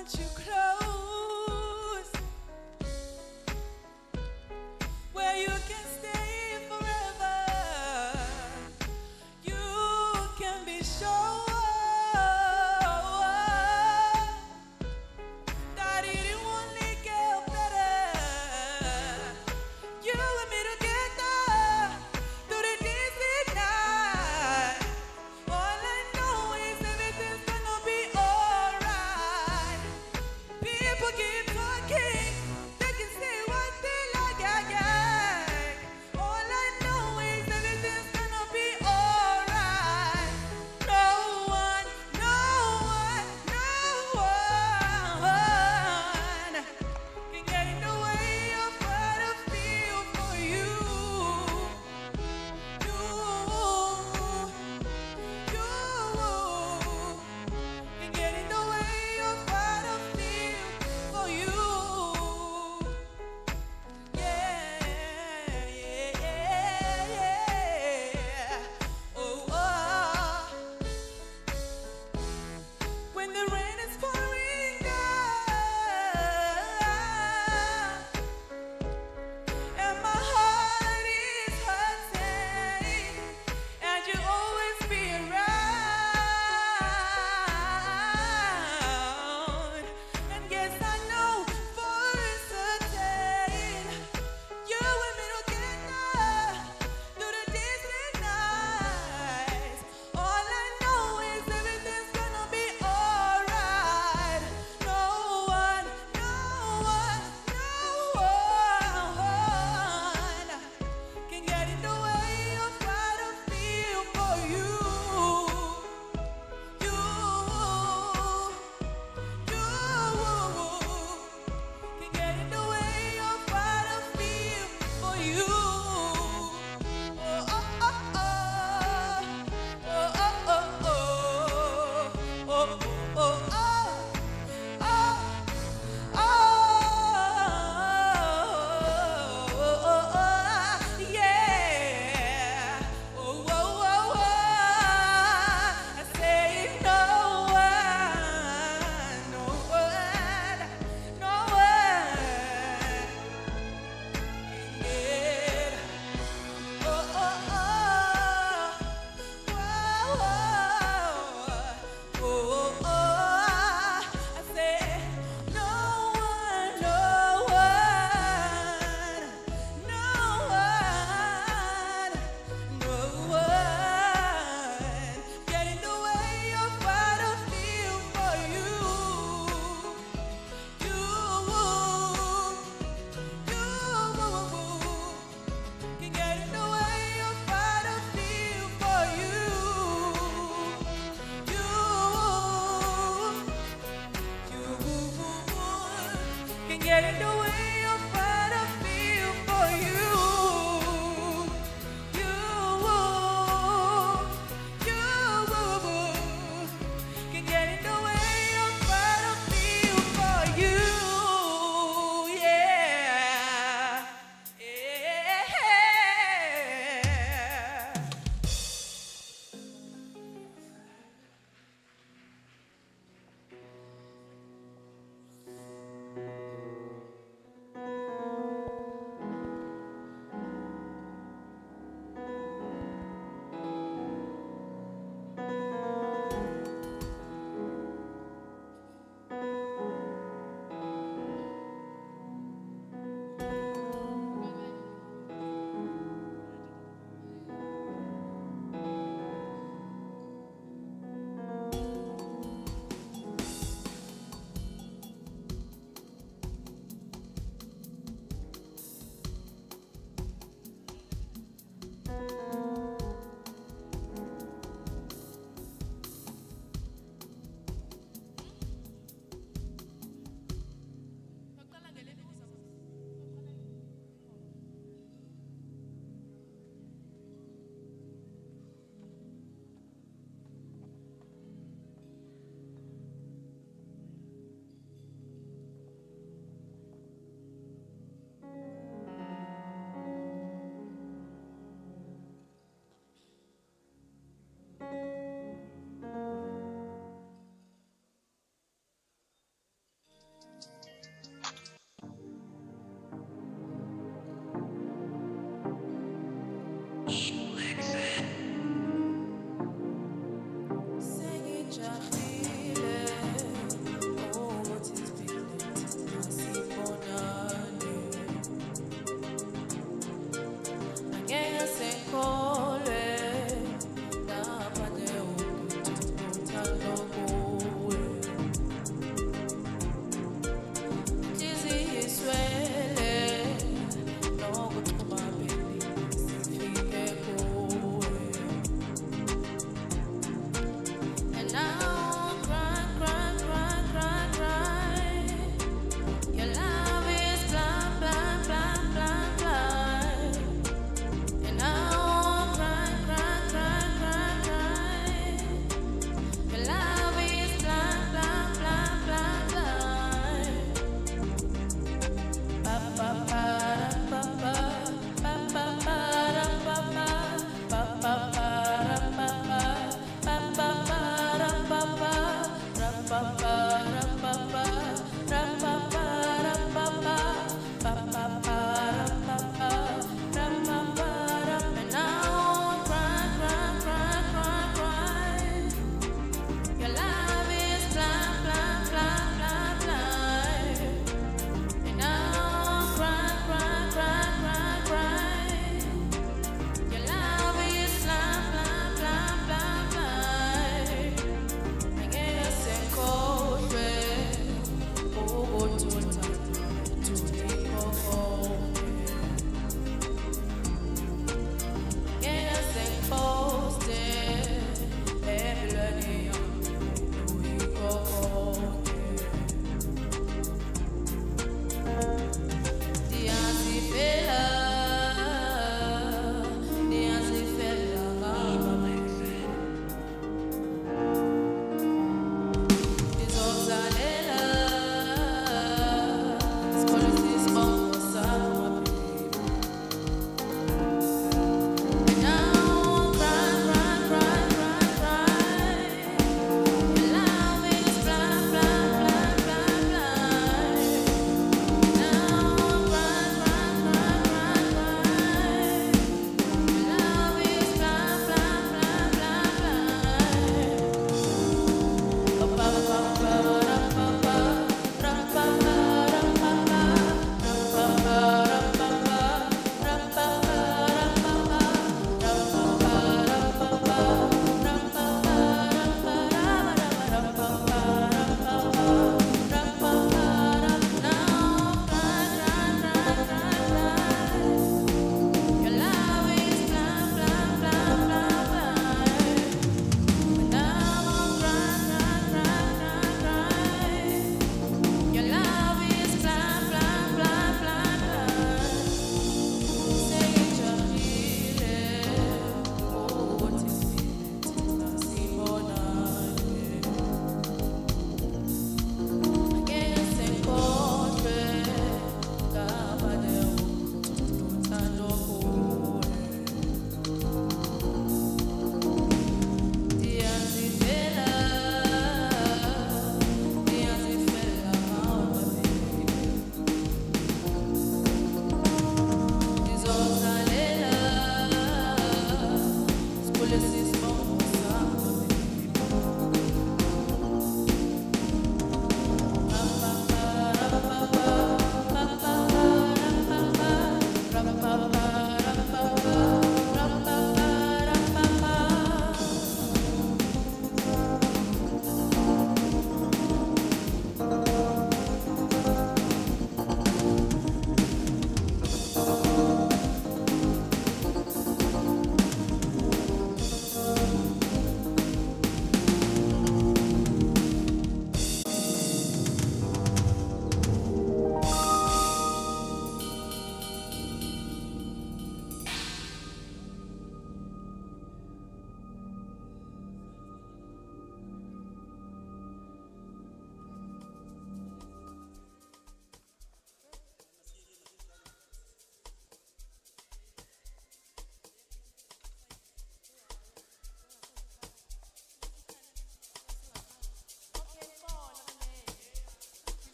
want you close, where you can stay forever. You can be sure that it only get better. You and me together through the days and nights. All I know is everything's gonna be alright. People keep talking, they can say what they like. All I know is everything's gonna be alright. No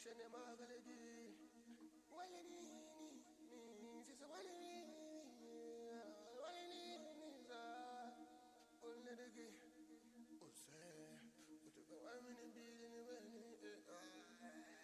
shene magalegi walini ni sisa walini za ulnedegi use utuka wamini bili ni weni ni sisa salini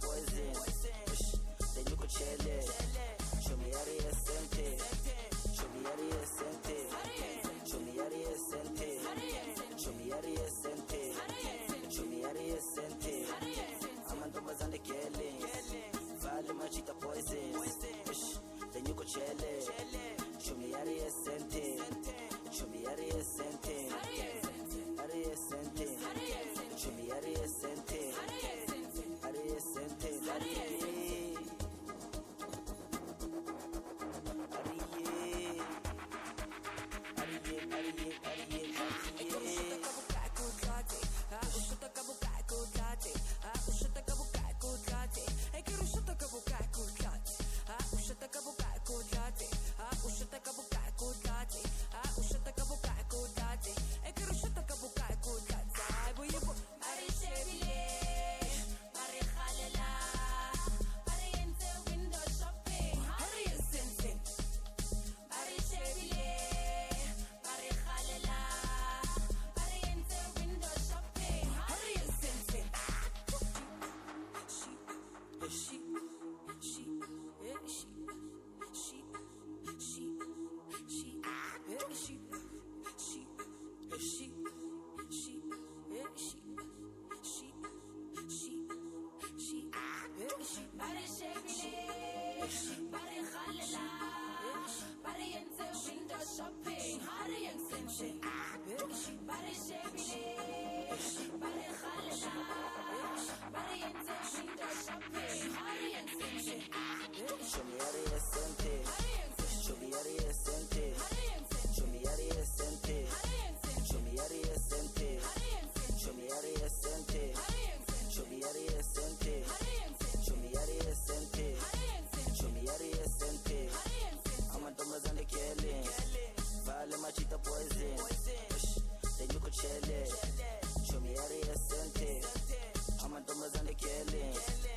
poison. Then you could chill it. Show me yari esente. Show me yari esente. Show me yari esente. Show me yari esente. Show me yari esente. Amantombazane killing. Vale machita poison. Then you could chill it. Show me yari esente. Show me yari esente. Yari esente. Show me yari esente. Yari esente. Yari Vale machita poison. Then you could chill it. Show me yari esente. Amantombazane killing.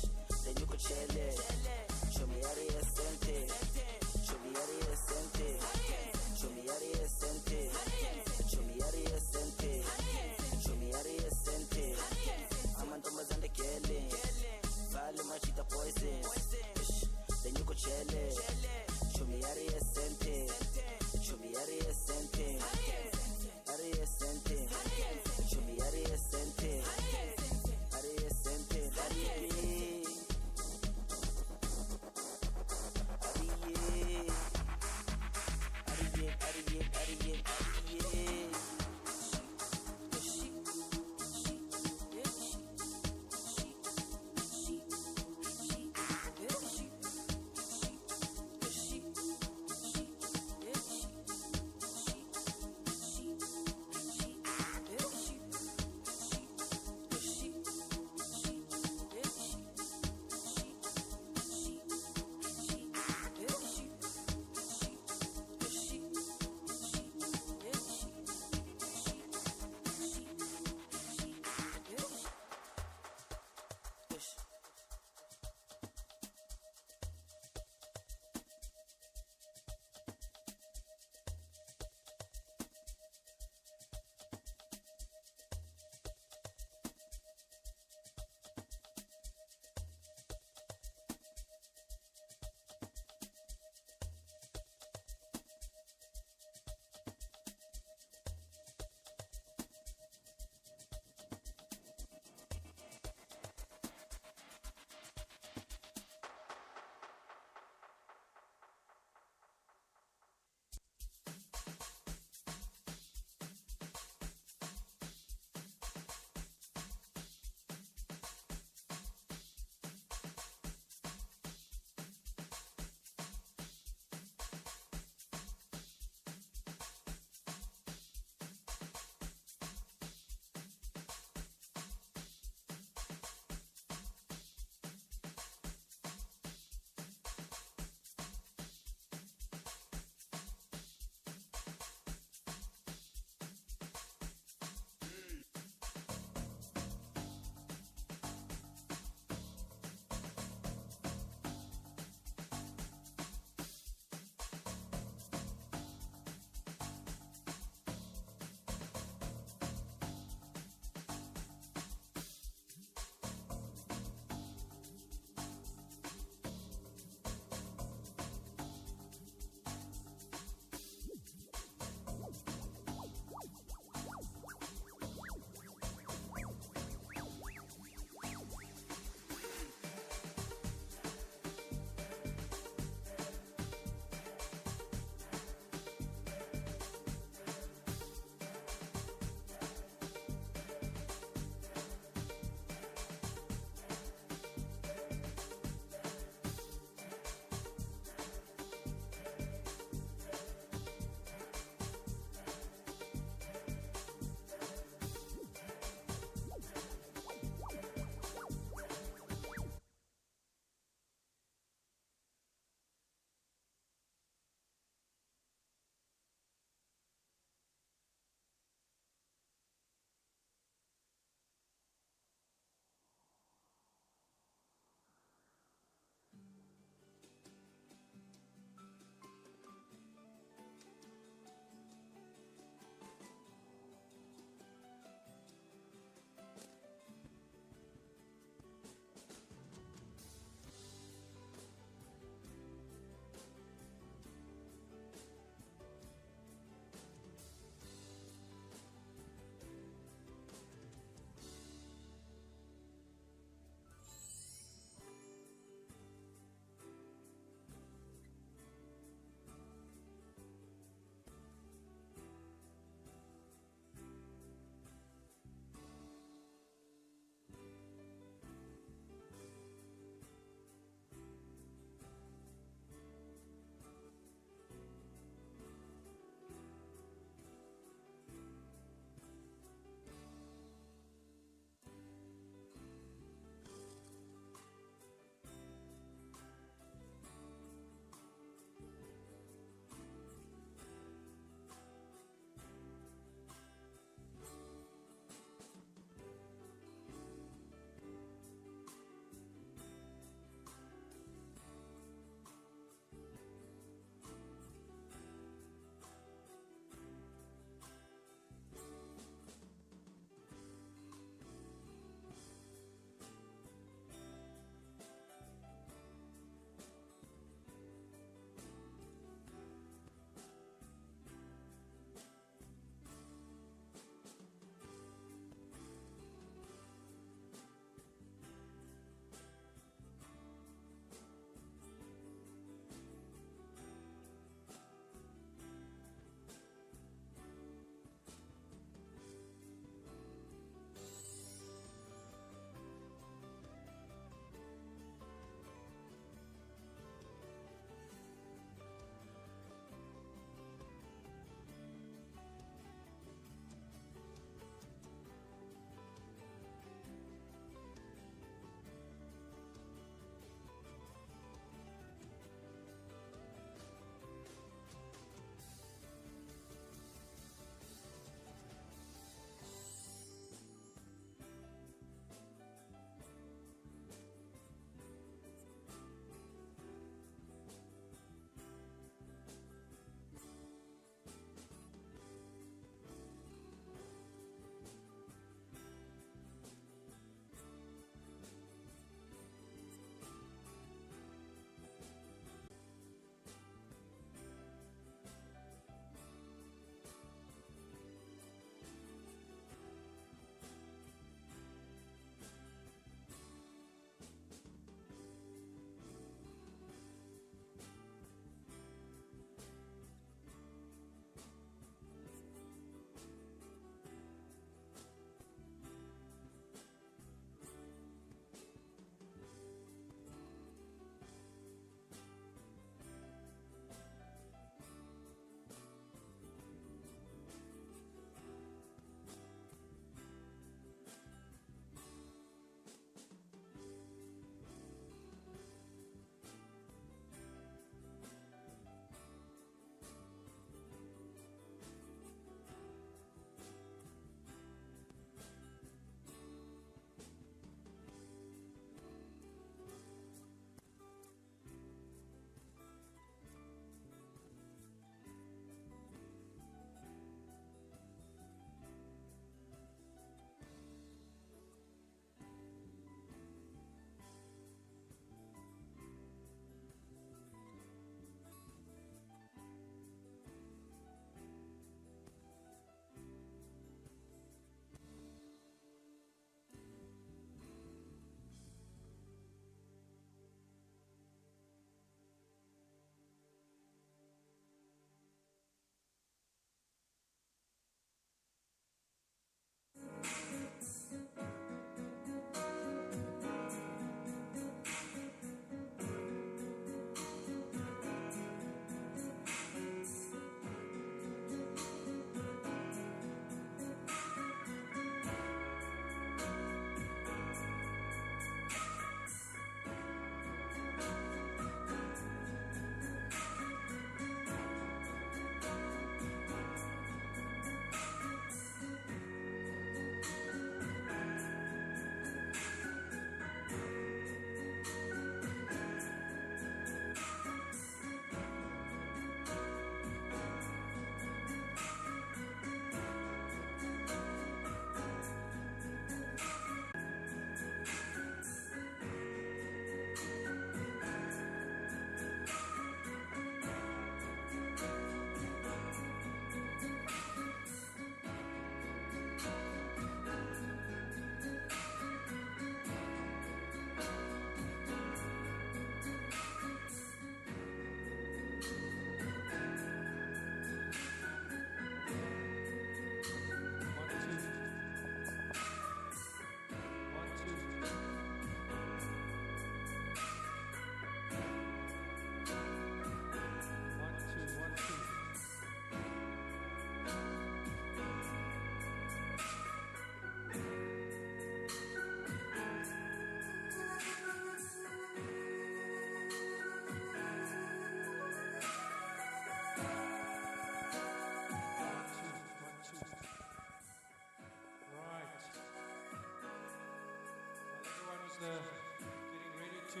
getting ready to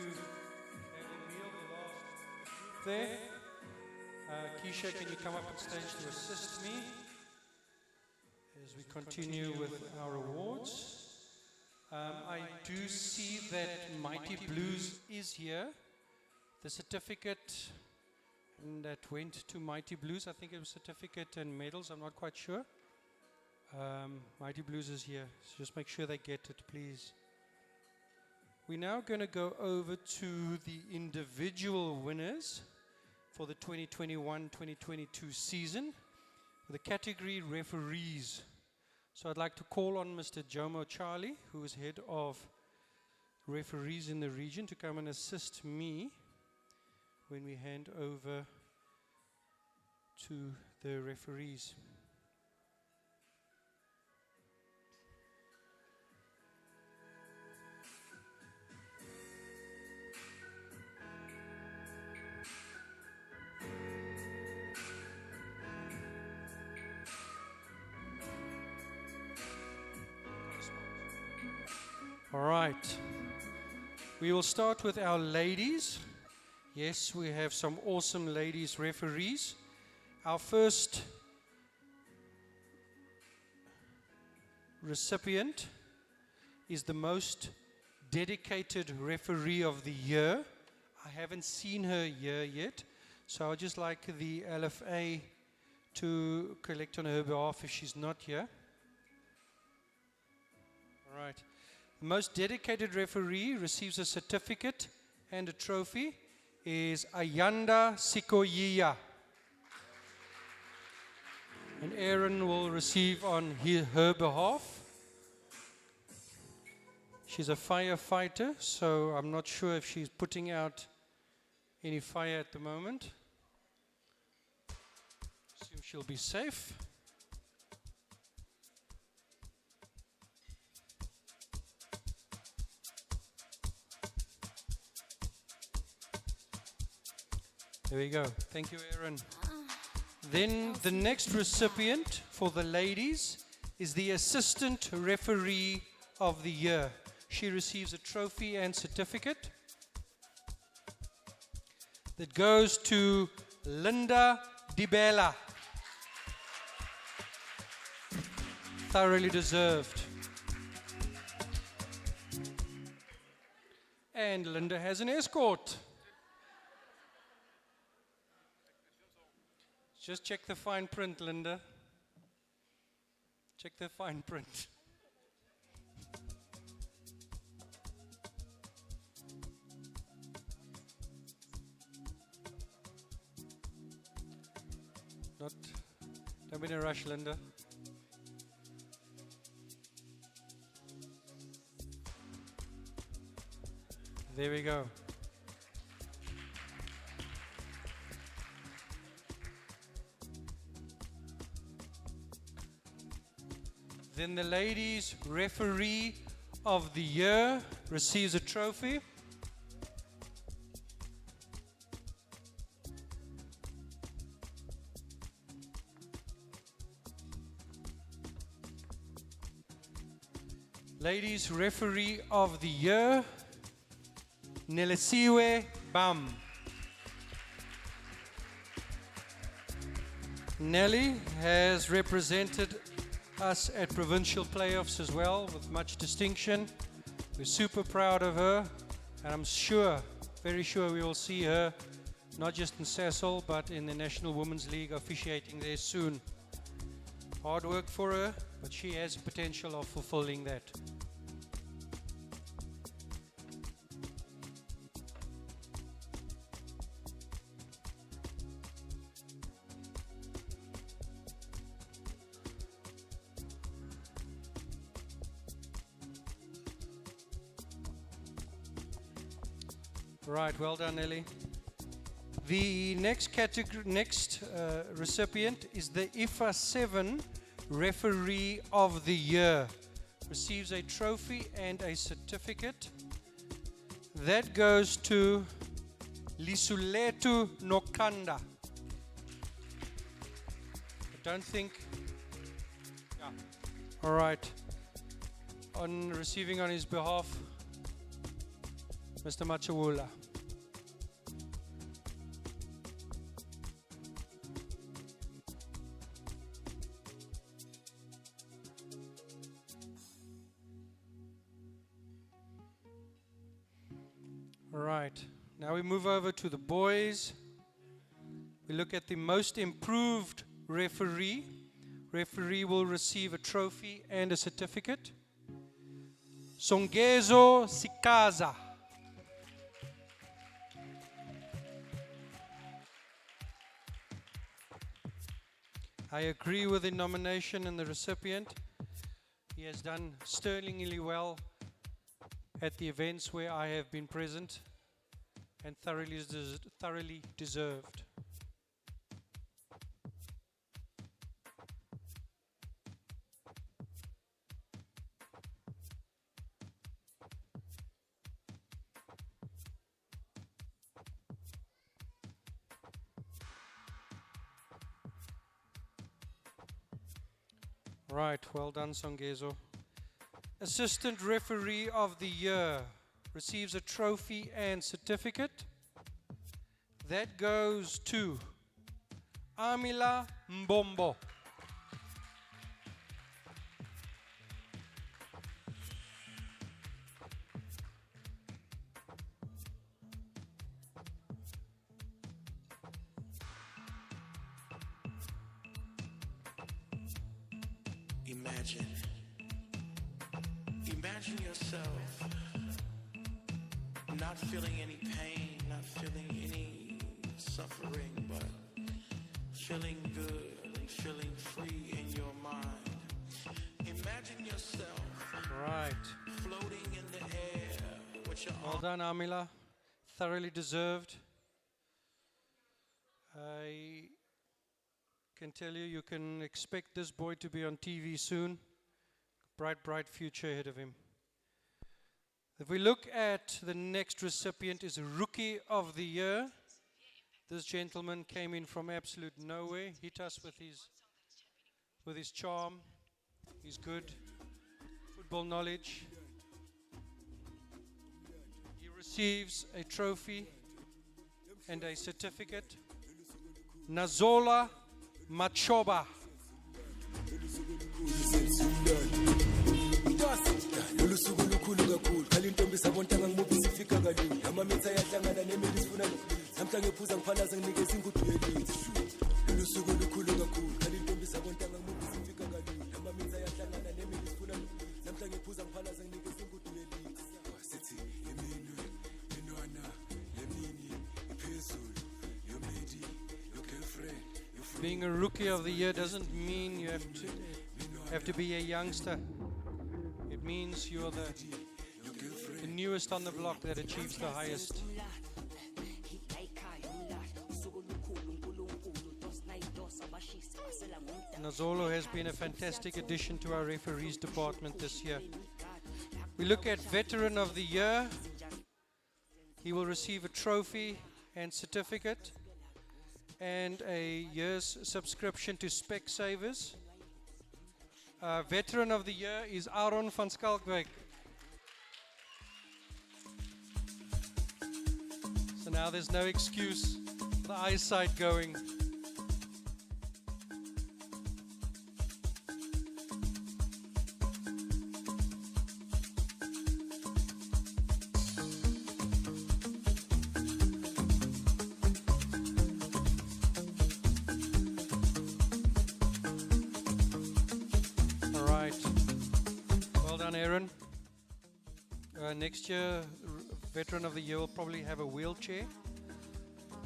have a meal, the last there. Keisha, can you come up on stage to assist me as we continue with our awards? I do see that Mighty Blues is here. The certificate that went to Mighty Blues, I think it was certificate and medals, I'm not quite sure. Mighty Blues is here, so just make sure they get it, please. We're now going to go over to the individual winners for the 2021-2022 season, the category referees. So I'd like to call on Mr. Jomo Charlie, who is head of referees in the region, to come and assist me when we hand over to the referees. All right. We will start with our ladies. Yes, we have some awesome ladies referees. Our first recipient is the most dedicated referee of the year. I haven't seen her here yet, so I'd just like the LFA to collect on her behalf if she's not here. All right. The most dedicated referee receives a certificate and a trophy is Ayanda Sikoyiya. And Aaron will receive on her behalf. She's a firefighter, so I'm not sure if she's putting out any fire at the moment. Assume she'll be safe. There we go. Thank you, Aaron. Then the next recipient for the ladies is the Assistant Referee of the Year. She receives a trophy and certificate that goes to Linda DiBella. Thoroughly deserved. And Linda has an escort. Just check the fine print, Linda. Check the fine print. Don't be in a rush, Linda. There we go. Then the ladies referee of the year receives a trophy. Ladies referee of the year, Nelisiwe Bam. Nelly has represented us at provincial playoffs as well with much distinction. We're super proud of her, and I'm sure, very sure we will see her not just in Sasol but in the National Women's League officiating there soon. Hard work for her, but she has potential of fulfilling that. Right, well done, Nelly. The next recipient is the IFA 7 Referee of the Year. Receives a trophy and a certificate. That goes to Lisuletu Nokanda. I don't think... Yeah. All right. On receiving on his behalf, Mr. Machawula. All right, now we move over to the boys. We look at the most improved referee. Referee will receive a trophy and a certificate. Songezo Sikaza. I agree with the nomination and the recipient. He has done sterlingly well at the events where I have been present and thoroughly deserved. Right, well done, Songezo. Assistant Referee of the Year receives a trophy and certificate. That goes to Amila Mbombo. Imagine yourself not feeling any pain, not feeling any suffering, but feeling good and feeling free in your mind. Imagine yourself floating in the air with your Well done, Amila. Thoroughly deserved. I can tell you, you can expect this boy to be on TV soon. Bright future ahead of him. If we look at the next recipient is Rookie of the Year. This gentleman came in from absolute nowhere, hit us with his charm, his good football knowledge. He receives a trophy and a certificate. Nazola Machoba. lolu suku lukhulu kakhulu khala intombi sabontanga ngimuphi sifika kalini amamitha ayahlangana nemeli sifuna namhla ngephuza ngiphalaza nginikeza ingudu yelithi lolu suku lukhulu kakhulu khala intombi sabontanga ngimuphi sifika kalini amamitha ayahlangana nemeli sifuna namhla ngephuza ngiphalaza nginikeza ingudu yelithi sithi iminwe inwana yemini iphezulu yomedi your girlfriend. Being a Rookie of the Year doesn't mean you have to be a youngster. It means you're the newest on the block that achieves the highest. Nazolo has been a fantastic addition to our referees department this year. We look at Veteran of the Year. He will receive a trophy and certificate and a year's subscription to Specsavers. Veteran of the Year is Aaron van Skalkwyk. So now there's no excuse for the eyesight going. Aaron. Next year, Veteran of the Year will probably have a wheelchair.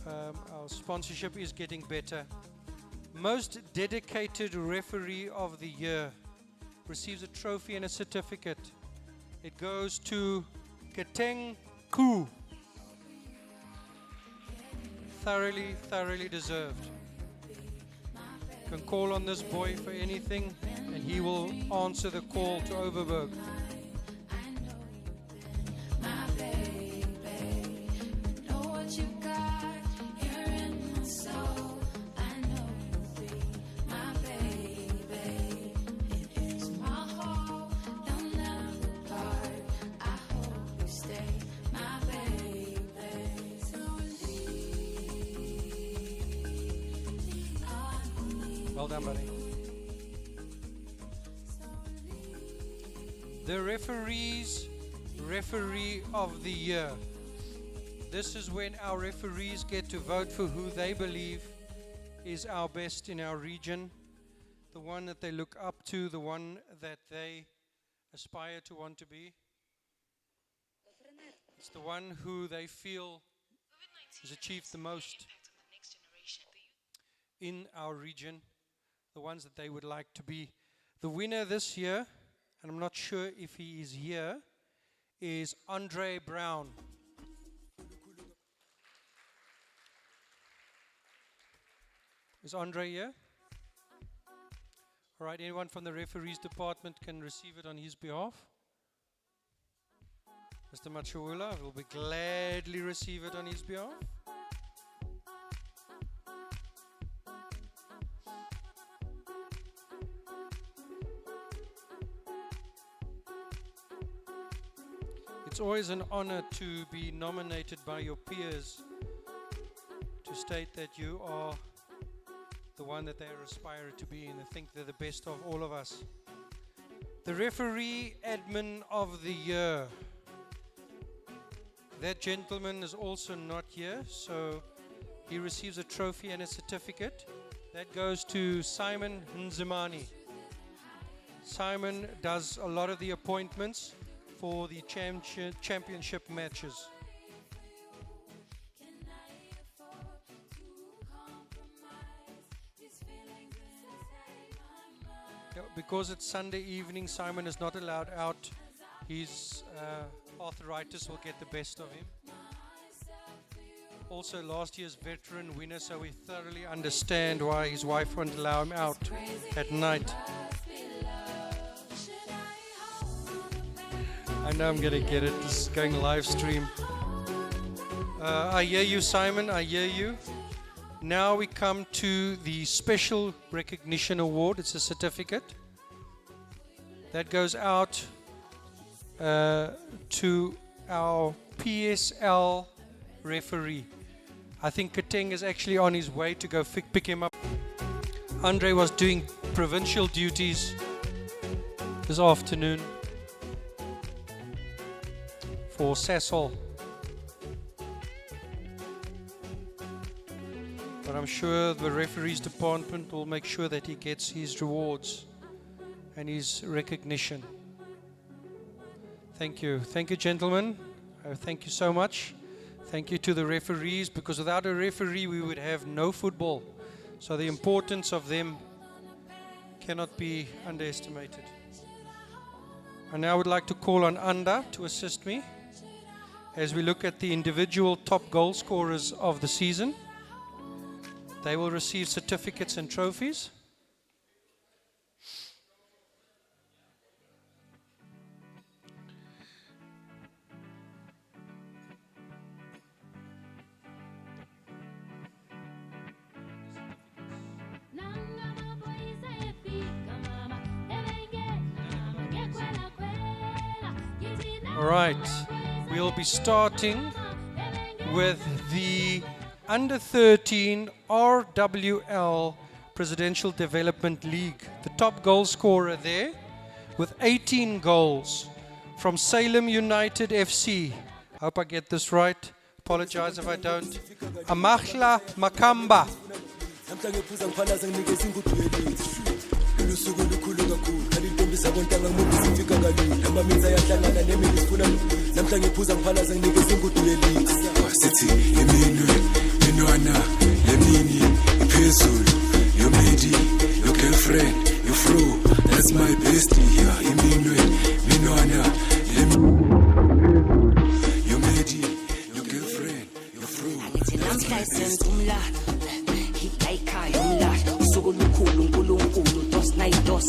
Our sponsorship is getting better. Most Dedicated Referee of the Year receives a trophy and a certificate. It goes to Keteng Ku. Thoroughly deserved. You can call on this boy for anything and he will answer the call to Overberg. My baby. Well done, buddy. The referee of the year. This is when our referees get to vote for who they believe is our best in our region, the one that they look up to, the one that they aspire to want to be. It's the one who they feel has achieved the most in our region, the ones that they would like to be. The winner this year, and I'm not sure if he is here, is Andre Brown. Is Andre here? All right, anyone from the referees department can receive it on his behalf. Mr. Machula will be gladly receive it on his behalf. It's always an honor to be nominated by your peers to state that you are the one that they aspire to be, and I think they're the best of all of us. The referee admin of the year. That gentleman is also not here, so he receives a trophy and a certificate. That goes to Simon Nzimani. Simon does a lot of the appointments for the championship matches. Because it's Sunday evening, Simon is not allowed out. His arthritis will get the best of him. Also last year's veteran winner, so we thoroughly understand why his wife won't allow him out at night. I know I'm gonna get it. This is going live stream. I hear you, Simon. I hear you. Now we come to the Special Recognition Award. It's a certificate that goes out to our PSL referee. I think Kateng is actually on his way to go pick him up. Andre was doing provincial duties this afternoon for Sasol. But I'm sure the referees department will make sure that he gets his rewards and his recognition. Thank you. Thank you, gentlemen. Thank you so much. Thank you to the referees, because without a referee we would have no football. So the importance of them cannot be underestimated. And now I would like to call on Anda to assist me as we look at the individual top goal scorers of the season. They will receive certificates and trophies. All right, we'll be starting with the Under 13 RWL Presidential Development League. The top goal scorer there with 18 goals from Salem United FC. I hope I get this right. Apologize if I don't. Amahla Makamba. Your lady, your girlfriend, your fro, that's my bestie here. Your lady, your girlfriend, your fro, that's my bestie.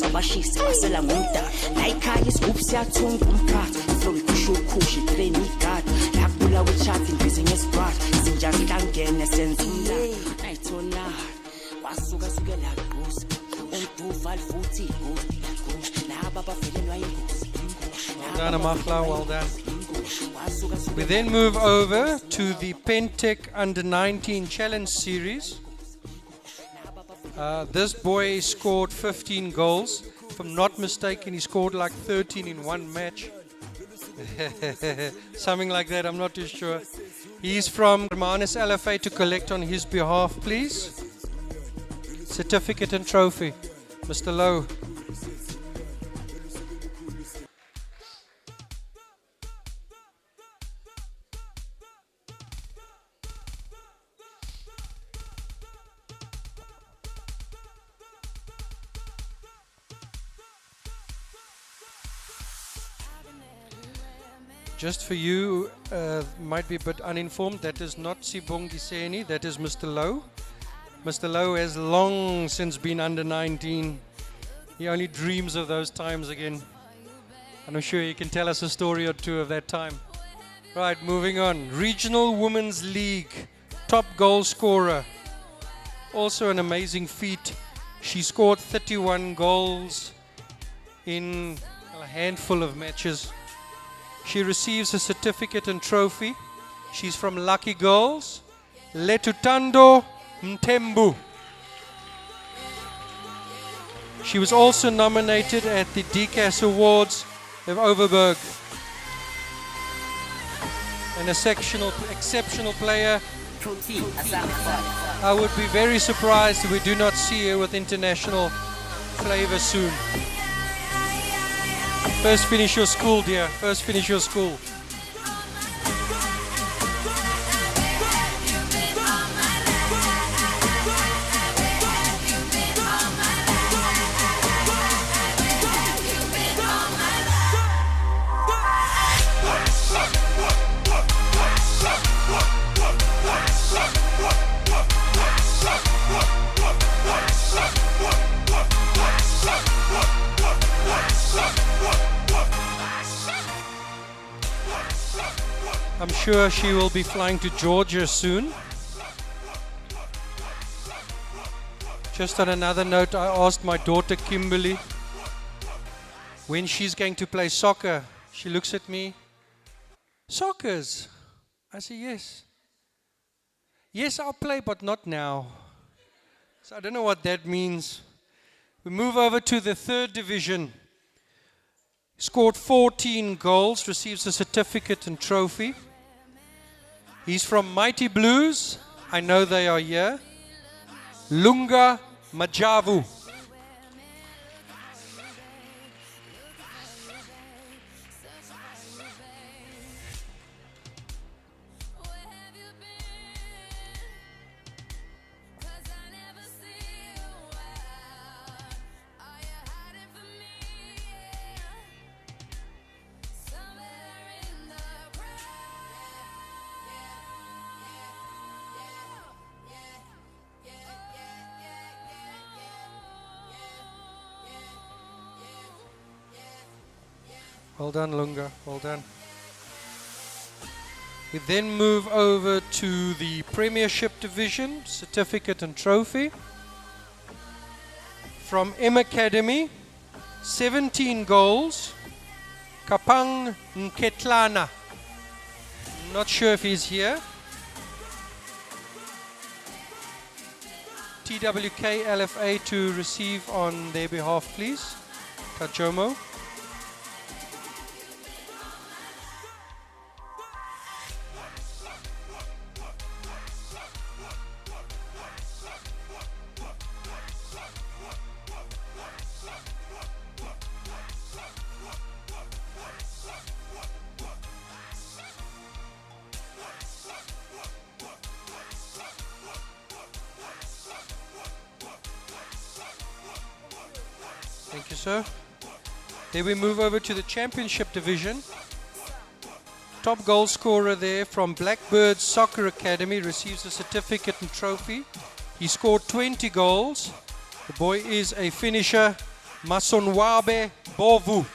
abashisi basela ngumda la ikhaya isigubhu siyathunga umkhathi flow ikushukushi train igada la kula wechat imbizi ngesibrat zinja zihlangene senza umla ayithona wasuka sukela gosi uduval futhi gosi laba bafelelwa ingozi Well done, Amahla, well done. We then move over to the Pentec Under 19 Challenge Series. This boy scored 15 goals. If I'm not mistaken, he scored like 13 in one match. Something like that, I'm not too sure. He's from Hermanus LFA to collect on his behalf, please. Certificate and trophy. Mr. Lowe. Just for you, might be a bit uninformed, that is not Sibongi Seni, that is Mr. Lowe. Mr. Lowe has long since been under 19. He only dreams of those times again. And I'm sure he can tell us a story or two of that time. Right, moving on. Regional Women's League, top goal scorer. Also an amazing feat. She scored 31 goals in a handful of matches. She receives a certificate and trophy. She's from Lucky Girls, Letutando Mtembu. She was also nominated at the DCAS Awards of Overberg. An exceptional player. I would be very surprised if we do not see her with international flavor soon. First finish your school, dear. First finish your school. I'm sure she will be flying to Georgia soon. Just on another note, I asked my daughter Kimberly when she's going to play soccer. She looks at me, "Soccers?" I say, "Yes." "Yes, I'll play, but not now." So I don't know what that means. We move over to the third division. Scored 14 goals, receives a certificate and trophy. He's from Mighty Blues. I know they are here. Lunga Majavu. Well done, Lunga. Well done. We then move over to the Premiership Division, certificate and trophy. From M Academy, 17 goals. Kapang Nketlana. Not sure if he's here. TWK LFA to receive on their behalf, please. Kajomo. Thank you, sir. Then we move over to the Championship Division. Top goal scorer there from Blackbird Soccer Academy receives a certificate and trophy. He scored 20 goals. The boy is a finisher, Masonwabe Bovu.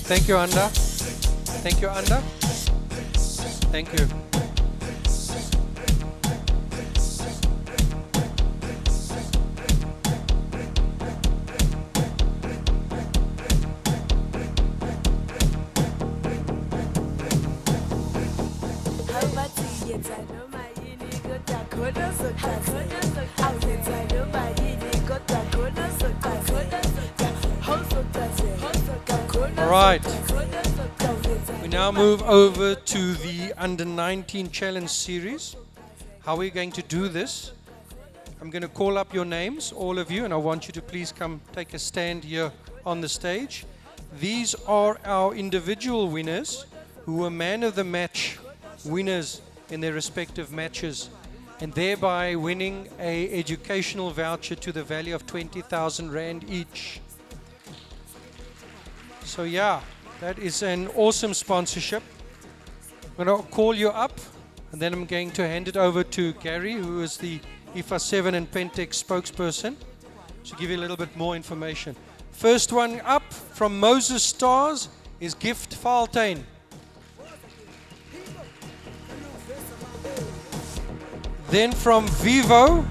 Thank you, Anda. Thank you, Anda. Thank you. All right. We now move over to the Under 19 Challenge Series. How are we going to do this? I'm going to call up your names, all of you, and I want you to please come take a stand here on the stage. These are our individual winners who were man of the match winners in their respective matches, and thereby winning a educational voucher to the value of 20,000 Rand each. So yeah, that is an awesome sponsorship. I'm going to call you up, and then I'm going to hand it over to Gary, who is the IFA 7 and Pentec spokesperson, to give you a little bit more information. First one up from Moses Stars is Gift Faltain. Then from Vivo,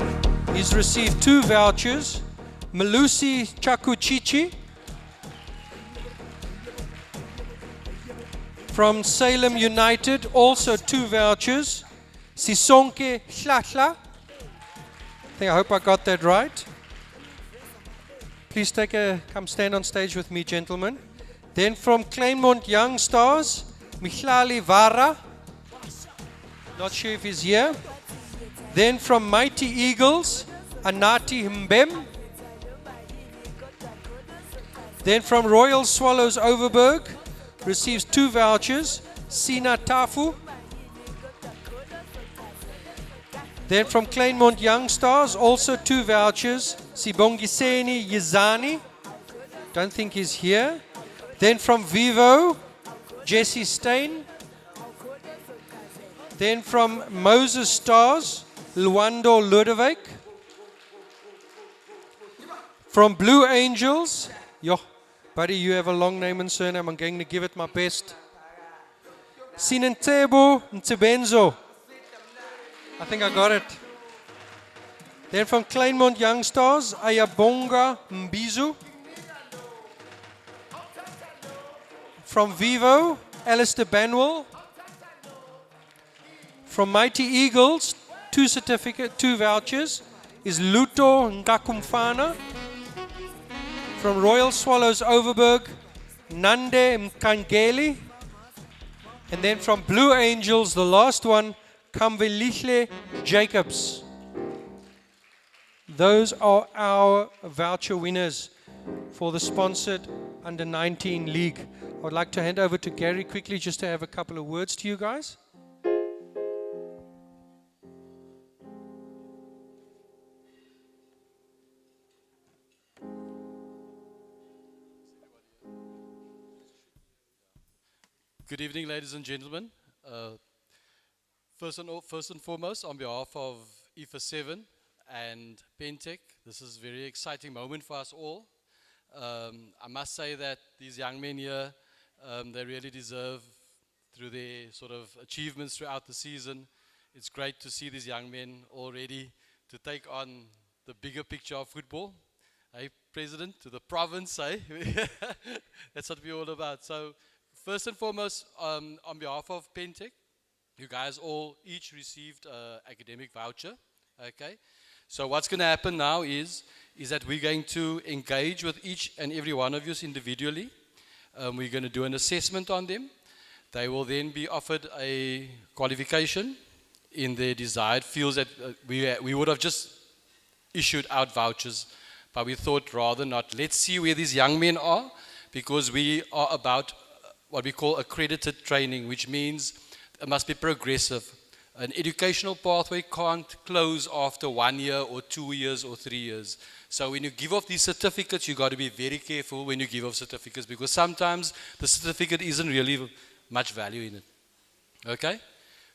he's received 2 vouchers. Malusi Chakuchichi. From Salem United, also 2 vouchers. Sisonke Hlahla. I hope I got that right. Please come stand on stage with me, gentlemen. Then from Kleinmond Young Stars, Michlali Vara. Not sure if he's here. Then from Mighty Eagles, Anati Mbem. Then from Royal Swallows Overberg, receives 2 vouchers, Sina Tafu. Then from Kleinmond Young Stars, also 2 vouchers, Sibongiseni Yizani. Don't think he's here. Then from Vivo, Jesse Stein. Then from Moses Stars, Luando Ludwig. From Blue Angels, yo, buddy, you have a long name and surname. I'm going to give it my best. Sinentebo Ntebenzo. I think I got it. Then from Kleinmond Young Stars, Ayabonga Mbizu. From Vivo, Alistair Banwell. From Mighty Eagles, 2 vouchers, is Luto Ngakumfana. From Royal Swallows Overberg, Nande Mkangeli. And then from Blue Angels, the last one, Kamvelichle Jacobs. Those are our voucher winners for the sponsored Under 19 League. I would like to hand over to Gary quickly just to have a couple of words to you guys. Good evening, ladies and gentlemen. First and foremost, on behalf of IFA 7 and Pentec, this is a very exciting moment for us all. I must say that these young men here, they really deserve, through their sort of achievements throughout the season, it's great to see these young men all ready to take on the bigger picture of football. Hey, President, to the province, hey? That's what we're all about. So, first and foremost, on behalf of Pentec, you guys all each received an academic voucher, okay? So what's going to happen now is that we're going to engage with each and every one of you individually. We're going to do an assessment on them. They will then be offered a qualification in their desired fields that we would have just issued out vouchers, but we thought rather not. Let's see where these young men are, because we are about what we call accredited training, which means it must be progressive. An educational pathway can't close after 1 year or 2 years or 3 years. So when you give off these certificates, you got to be very careful when you give off certificates, because sometimes the certificate isn't really much value in it. Okay?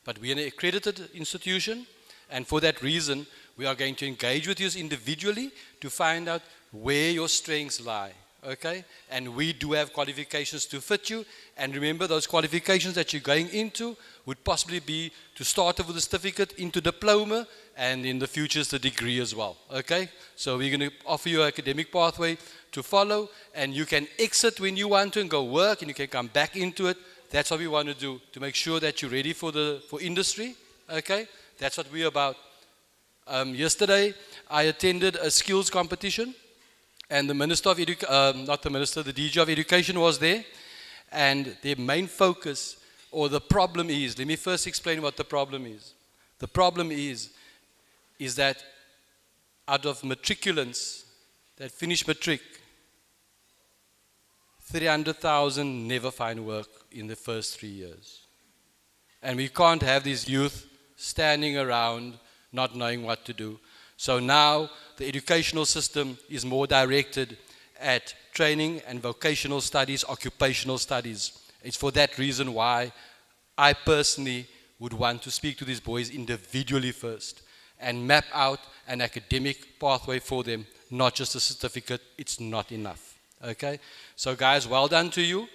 But we're an accredited institution, and for that reason, we are going to engage with you individually to find out where your strengths lie. okay? And we do have qualifications to fit you. And remember, those qualifications that you're going into would possibly be to start off with a certificate into diploma, and in the future, it's the degree as well, okay? So we're going to offer you an academic pathway to follow, and you can exit when you want to and go work, and you can come back into it. That's what we want to do, to make sure that you're ready for industry, okay? That's what we're about. Yesterday, I attended a skills competition, and the Minister of the DG of Education was there, and their main focus, or the problem is, let me first explain what the problem is. The problem is that out of matriculants that finish matric, 300,000 never find work in the first 3 years. And we can't have these youth standing around not knowing what to do. So now the educational system is more directed at training and vocational studies, occupational studies. It's for that reason why I personally would want to speak to these boys individually first and map out an academic pathway for them, not just a certificate. It's not enough. Okay? So guys, well done to you.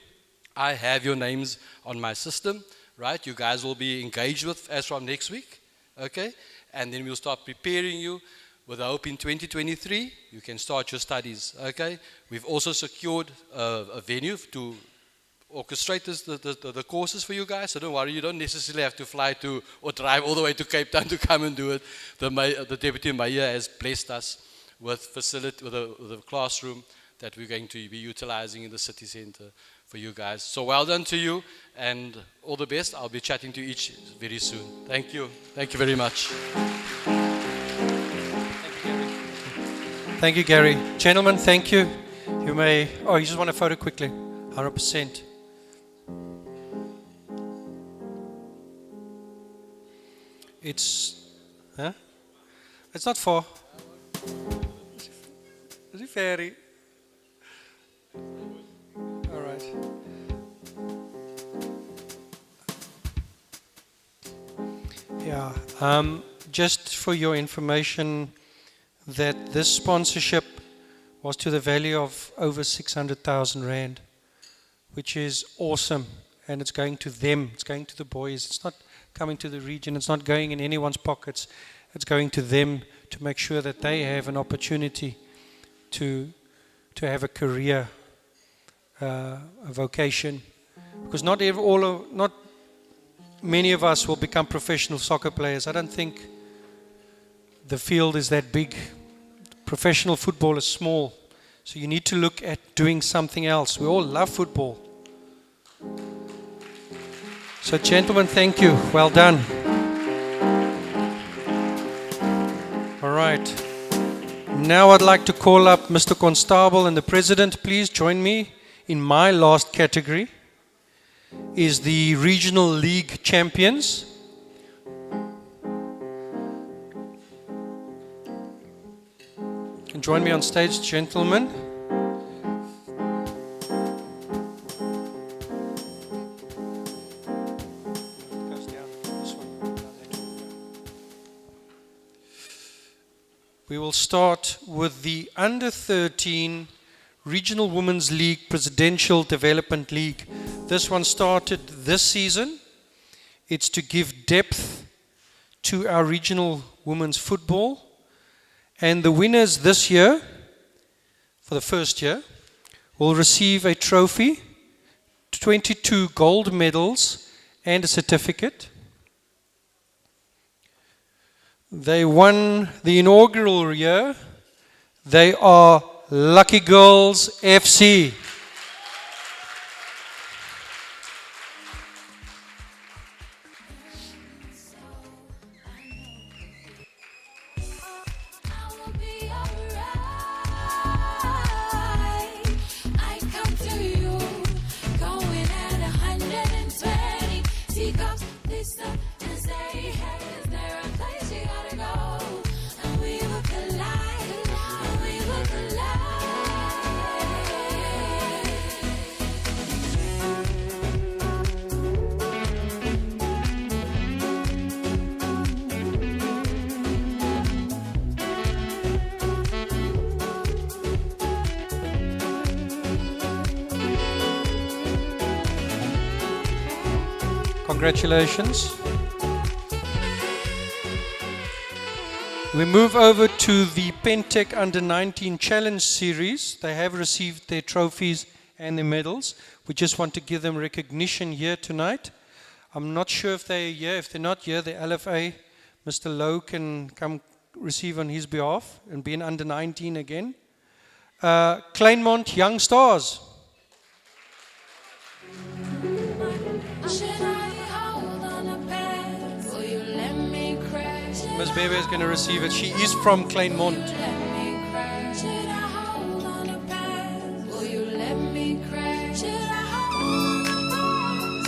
I have your names on my system, right? You guys will be engaged with as from next week. Okay? And then we'll start preparing you with the hope in 2023, you can start your studies, okay? We've also secured a venue to orchestrate the courses for you guys, so don't worry, you don't necessarily have to fly to or drive all the way to Cape Town to come and do it. The Deputy Mayor has blessed us with a classroom that we're going to be utilizing in the city center for you guys. So well done to you, and all the best. I'll be chatting to each very soon. Thank you. Thank you very much. Thank you, Gary. Gentlemen, thank you. You may, you just want a photo quickly. 100%. It's not far. Is it ferry? All right. Yeah. Just for your information, that this sponsorship was to the value of over 600,000 Rand, which is awesome. And it's going to them, it's going to the boys. It's not coming to the region, it's not going in anyone's pockets. It's going to them to make sure that they have an opportunity to have a career, a vocation. Because not many of us will become professional soccer players. I don't think the field is that big. Professional football is small. So you need to look at doing something else. We all love football. So gentlemen, thank you. Well done. All right. Now I'd like to call up Mr. Constable and the President. Please join me in my last category. Is the Regional League Champions. You can join me on stage, gentlemen. We will start with the Under 13 Regional Women's League Presidential Development League. This one started this season. It's to give depth to our regional women's football. And the winners this year, for the first year, will receive a trophy, 22 gold medals, and a certificate. They won the inaugural year. They are Lucky Girls FC. Congratulations. We move over to the Pentec Under 19 Challenge Series. They have received their trophies and their medals. We just want to give them recognition here tonight. I'm not sure if they're here. If they're not here, the LFA, Mr. Lowe, can come receive on his behalf and be an Under 19 again. Kleinmond Young Stars. Ms. Bebe is going to receive it. She is from Kleinmond.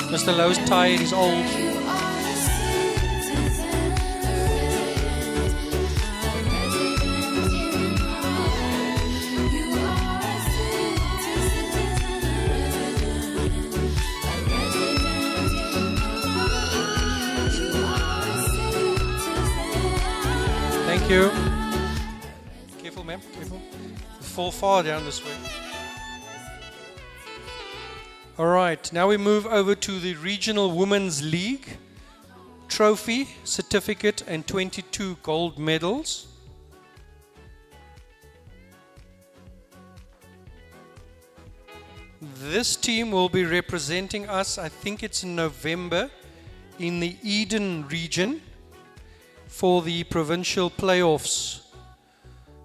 Mr. Lowe's tired, he's old. Thank you. Careful, ma'am. Careful. You fall far down this way. All right. Now we move over to the Regional Women's League. Trophy, certificate, and 22 gold medals. This team will be representing us, I think it's in November, in the Eden region for the provincial playoffs.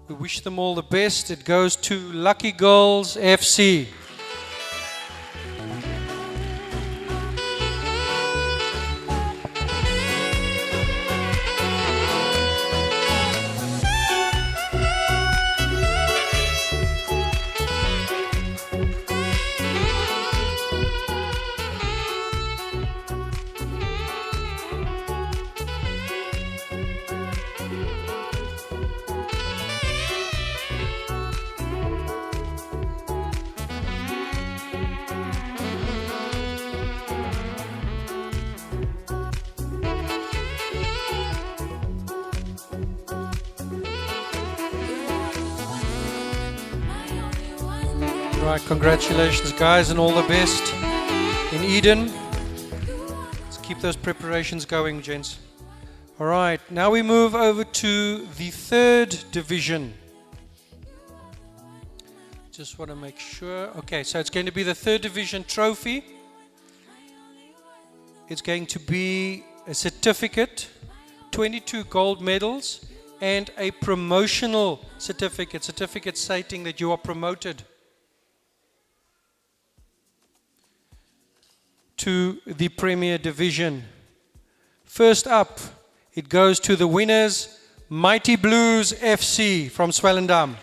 We wish them all the best. It goes to Lucky Girls FC. Right, congratulations guys and all the best in Eden. Let's keep those preparations going, gents. All right, now we move over to the 3rd division. Just want to make sure. Okay, so it's going to be the 3rd division trophy. It's going to be a certificate, 22 gold medals, and a promotional certificate stating that you are promoted to the Premier Division. First up, it goes to the winners, Mighty Blues FC from Swellendam.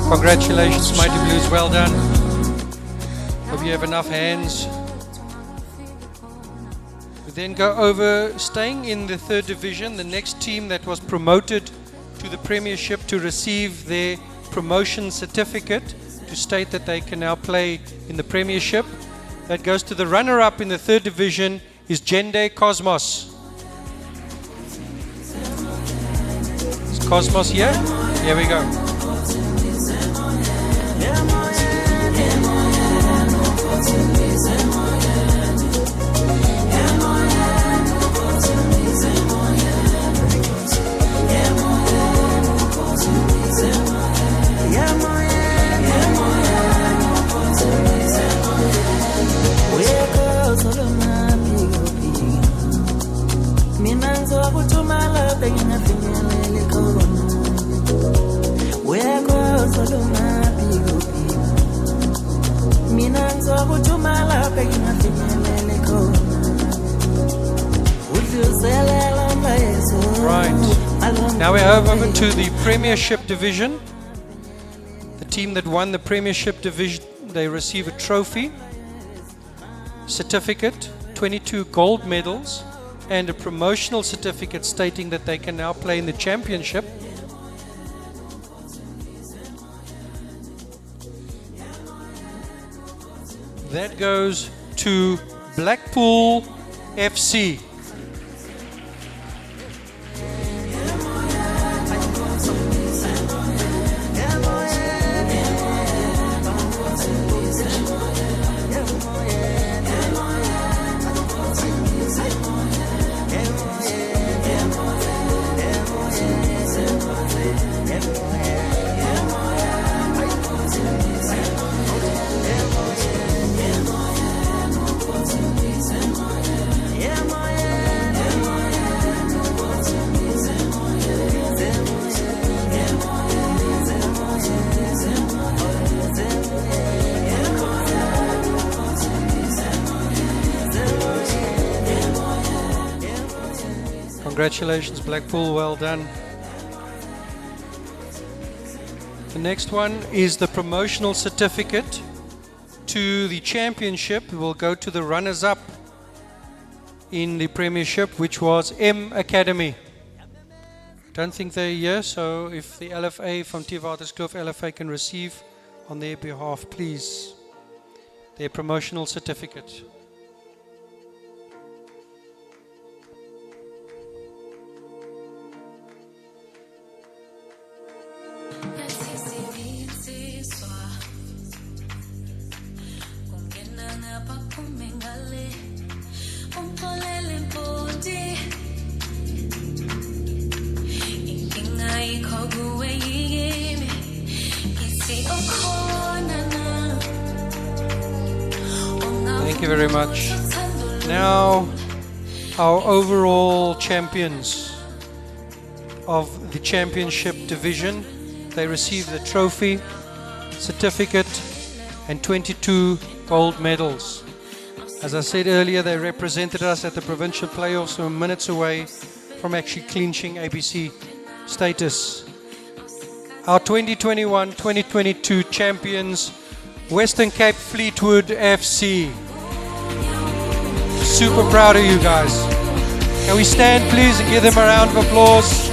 Congratulations, Mighty Blues, well done. Hope you have enough hands. We then go over, staying in the 3rd division, the next team that was promoted to the Premiership to receive their promotion certificate to state that they can now play in the Premiership. That goes to the runner-up in the 3rd division is Gende Cosmos. Is Cosmos here? Here we go. right. Now we move over to the Premiership Division. The team that won the Premiership Division, they receive a trophy, certificate, 22 gold medals, and a promotional certificate stating that they can now play in the Championship. That goes to Blackpool FC. Congratulations, Blackpool, well done. The next one is the promotional certificate to the Championship. It will go to the runners-up in the Premiership, which was M Academy. Don't think they're here, so if the LFA from Theewaterskloof LFA can receive on their behalf, please, their promotional certificate. Thank you very much. Now, our overall champions of the Championship Division, they received the trophy, certificate, and 22 gold medals. As I said earlier, they represented us at the provincial playoffs, so minutes away from actually clinching ABC status. Our 2021-2022 champions, Western Cape Fleetwood FC. Super proud of you guys. Can we stand please and give them a round of applause?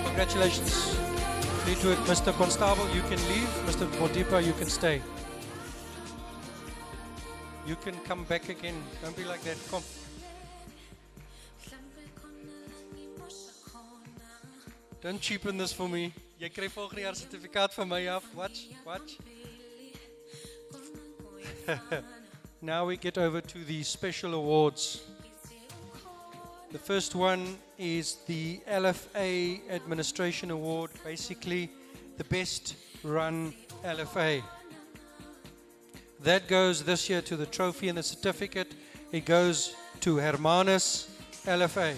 Congratulations, Fleetwood. Mr. Constable, you can leave. Mr. Modipa, you can stay. You can come back again. Don't be like that. Come. Don't cheapen this for me. Jy kry volgende jaar certificaat van my af. Watch. Now we get over to the special awards. The first one is the LFA Administration Award, basically the best run LFA. That goes this year to the trophy and the certificate. It goes to Hermanus LFA.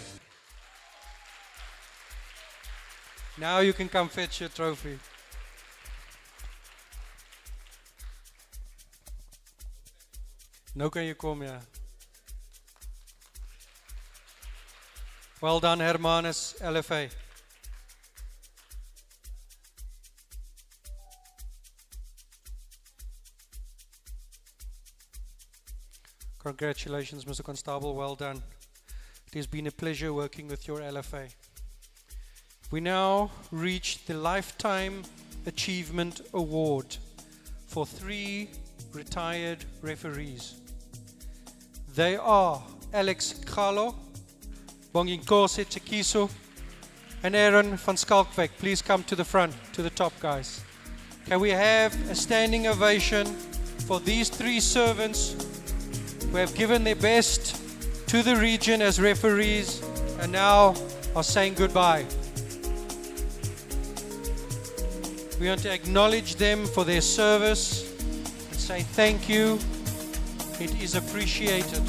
Now you can come fetch your trophy. Nou kan je komen, ja. Well done, Hermanus LFA. Congratulations, Mr. Constable. Well done. It has been a pleasure working with your LFA. We now reach the Lifetime Achievement Award for 3 retired referees. They are Alex Khalo, Bonginkosi Chikiso, and Aaron van Skalkwijk, please come to the front, to the top, guys. Can we have a standing ovation for these three servants who have given their best to the region as referees and now are saying goodbye. We want to acknowledge them for their service and say thank you. It is appreciated.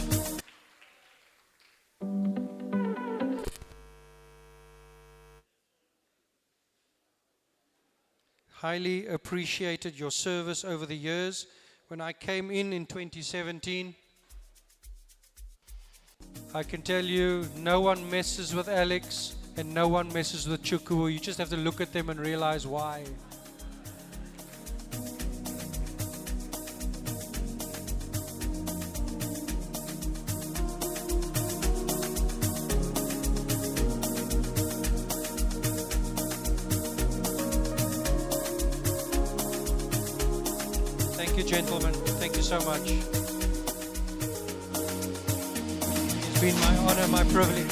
Highly appreciated your service over the years. When I came in 2017, I can tell you no one messes with Alex and no one messes with Chukwu. You just have to look at them and realize why. Thank you, gentlemen. Thank you so much. It's been my honor, my privilege.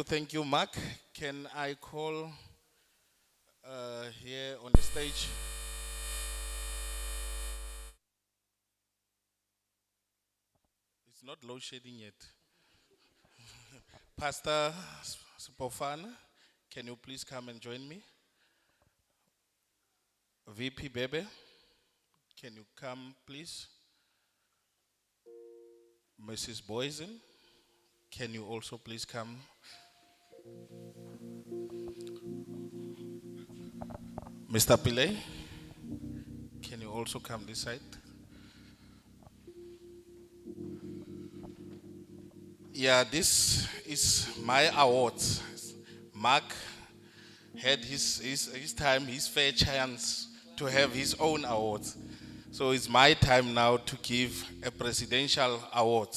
Thank you, Mark. Can I call here on the stage? It's not load shedding yet. Pastor Spofana, can you please come and join me? VP Bebe, can you come please? Mrs. Boysen, can you also please come? Mr. Pillay, can you also come this side? Yeah, this is my award. Mark had his time, his fair chance to have his own awards. So it's my time now to give a presidential award.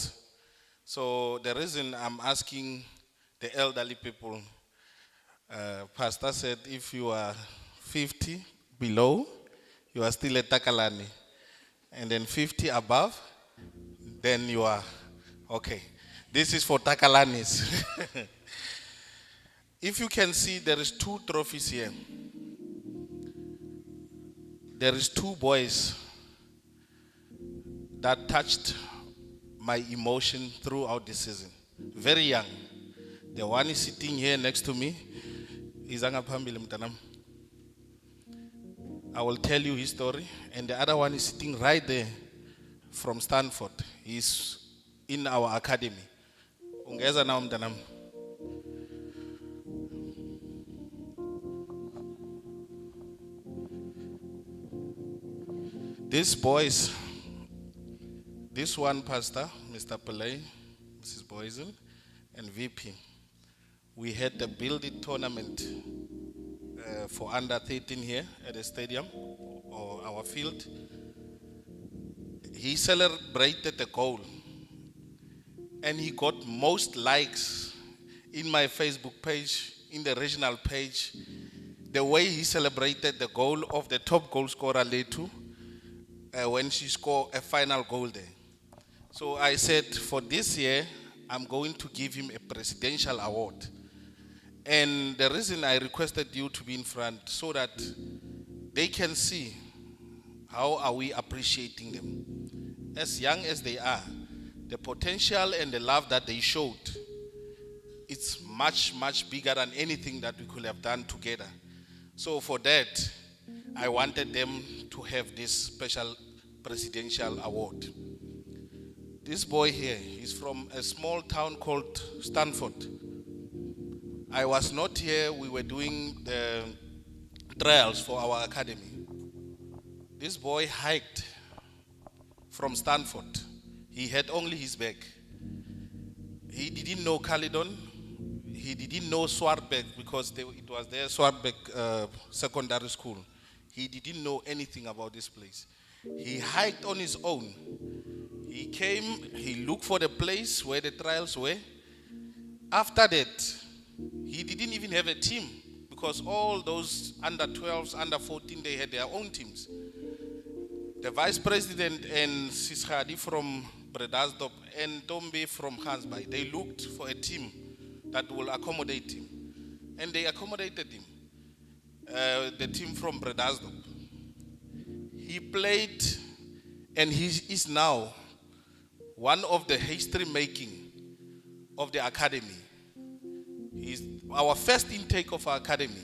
So the reason I'm asking the elderly people, Pastor said if you are 50 below, you are still a Takalani. And then 50 above, then you are, okay. This is for Takalanis. If you can see, there is 2 trophies here. There is 2 boys that touched my emotion throughout the season. Very young. The one is sitting here next to me. I will tell you his story. And the other one is sitting right there from Stanford. He's in our academy. Ungeza na mtanam. These boys, this one pastor, Mr. Pillay, Mrs. Boysen, and VP, we had the build-it tournament for under 13 here at the stadium or our field. He celebrated the goal. And he got most likes in my Facebook page, in the regional page, the way he celebrated the goal of the top goal scorer, Letu, when she scored a final goal there. So I said, for this year, I'm going to give him a presidential award. And the reason I requested you to be in front, so that they can see how are we appreciating them. As young as they are, the potential and the love that they showed, it's much, much bigger than anything that we could have done together. So for that, I wanted them to have this special presidential award. This boy here is from a small town called Stanford. I was not here, we were doing the trials for our academy. This boy hiked from Stanford. He had only his bag. He didn't know Caledon. He didn't know Swartberg because it was their Swartberg secondary school. He didn't know anything about this place. He hiked on his own. He came, he looked for the place where the trials were. After that, he didn't even have a team because all those under 12s, under 14, they had their own teams. The vice president and Sishadi from Bredasdorp and Tombe from Hansby, they looked for a team that will accommodate him. And they accommodated him. The team from Bredasdorp. He played, and he is now one of the history making of the academy. He's our first intake of our academy.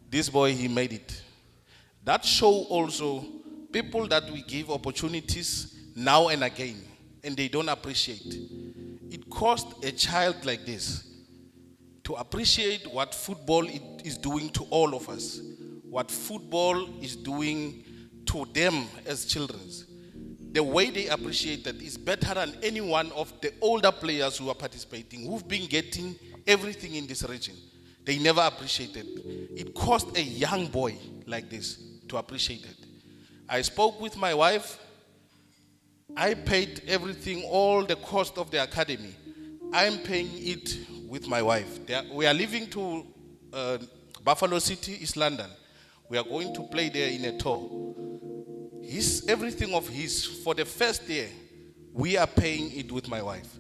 This boy, he made it. That show also people that we give opportunities now and again, and they don't appreciate. It cost a child like this to appreciate what football is doing to all of us, what football is doing to them as children. The way they appreciate that is better than any one of the older players who are participating, who've been getting everything in this region. They never appreciated. It cost a young boy like this to appreciate it. I spoke with my wife. I paid everything, all the cost of the academy. I'm paying it with my wife. We are leaving to Buffalo City, East London. We are going to play there in a tour. Everything of his, for the first year, we are paying it with my wife.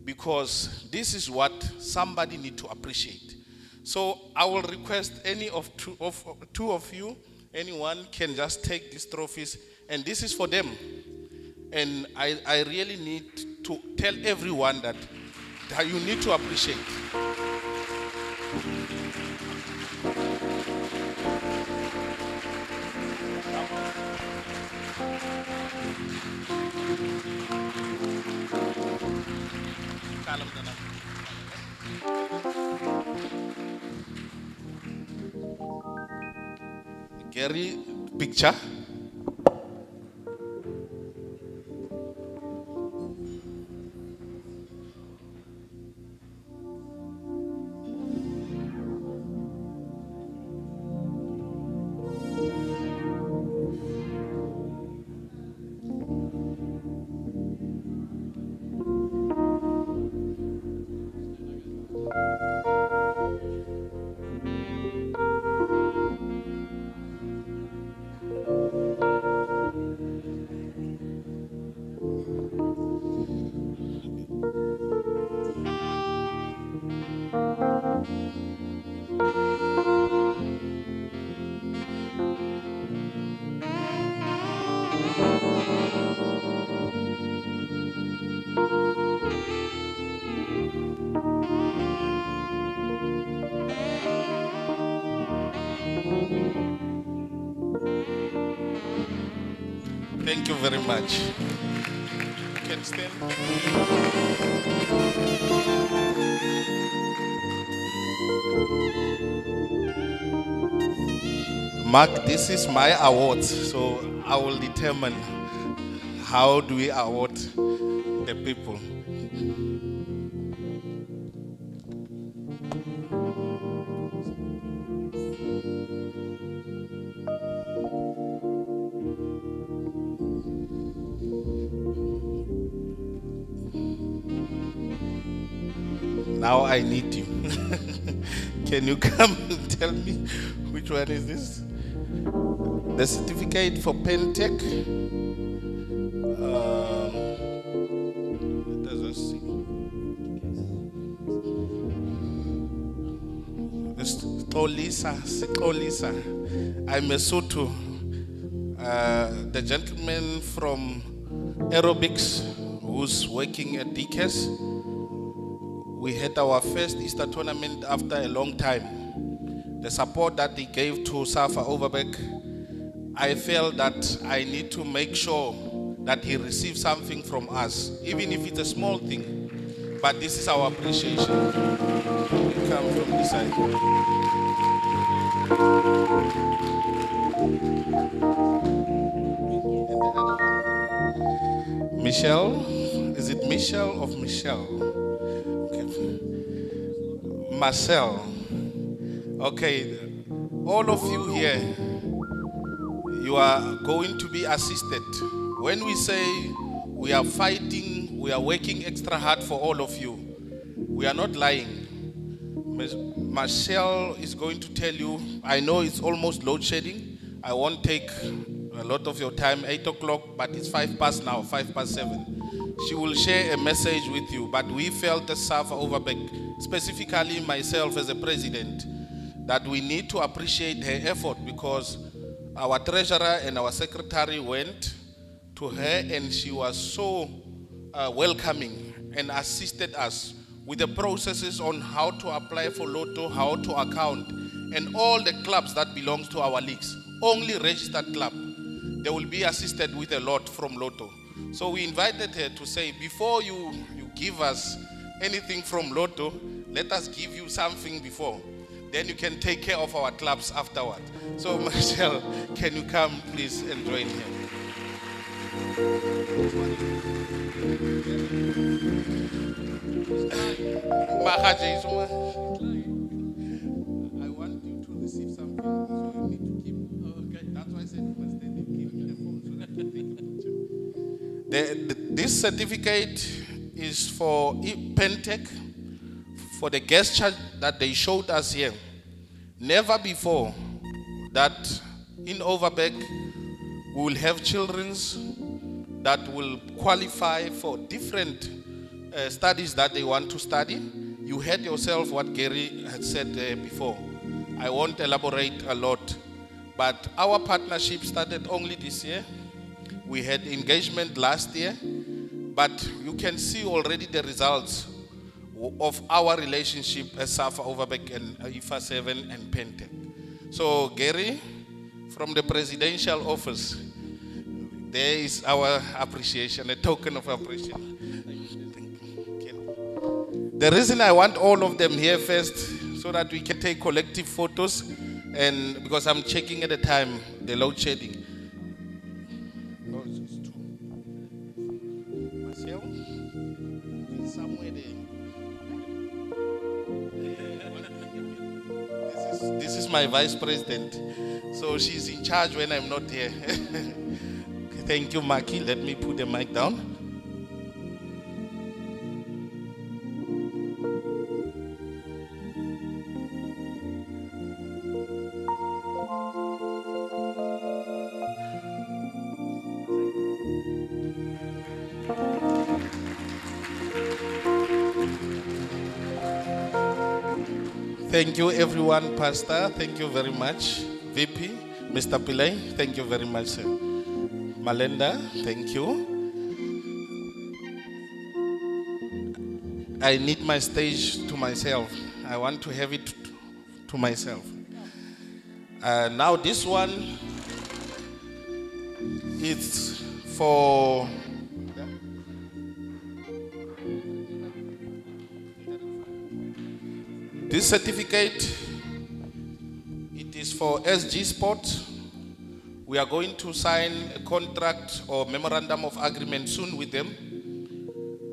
Because this is what somebody need to appreciate. So I will request any of two of you, anyone can just take these trophies, and this is for them. And I really need to tell everyone that you need to appreciate. Gary, picture. Thank you very much. You can stand. Mark, this is my award, so I will determine how do we award the people. Now I need you. Can you come and tell me which one is this? The certificate for Pentec. Let us see. Stolisa. I'm a Sotho. The gentleman from aerobics who's working at DKS. We had our first Easter tournament after a long time. The support that they gave to SAFA Overberg, I felt that I need to make sure that he receives something from us, even if it's a small thing. But this is our appreciation. We come from this side. Michelle, is it Michelle of Michelle? Marcel. Okay, all of you here, you are going to be assisted. When we say we are fighting, we are working extra hard for all of you, we are not lying. Ms. Marcel is going to tell you, I know it's almost load shedding. I won't take a lot of your time, 8 o'clock, but it's 5 past now, 5 past 7. She will share a message with you, but we felt as SAFA Overberg, specifically myself as a president, that we need to appreciate her effort because our treasurer and our secretary went to her and she was so welcoming and assisted us with the processes on how to apply for Lotto, how to account, and all the clubs that belongs to our leagues. Only registered club, they will be assisted with a lot from Lotto. So we invited her to say, before you give us anything from Lotto, let us give you something before. Then you can take care of our clubs afterward. So Marcel, can you come please and join here? I want you to receive something, so you need to keep. Okay. That's why I said you must stand and give me the phone so that you take a picture. This certificate is for Pentec, for the gesture that they showed us here. Never before that in Overberg we will have children's that will qualify for different studies that they want to study. You heard yourself what Gary had said before. I won't elaborate a lot, but our partnership started only this year. We had engagement last year, but you can see already the results of our relationship as SAFA Overberg and IFA 7 and Pentec. So Gary, from the presidential office, there is our appreciation, a token of appreciation. The reason I want all of them here first, so that we can take collective photos, and because I'm checking at the time, the load shedding. No, it's two. Marcel, is somewhere there. This is my vice president, so she's in charge when I'm not here. Thank you, Maki. Let me put the mic down. Thank you, everyone. Pastor, thank you very much. VP, Mr. Pillay, thank you very much, sir. Malenda, thank you. I need my stage to myself. I want to have it to myself. Now this one, it's for this certificate. It is for SG Sport. We are going to sign a contract or memorandum of agreement soon with them.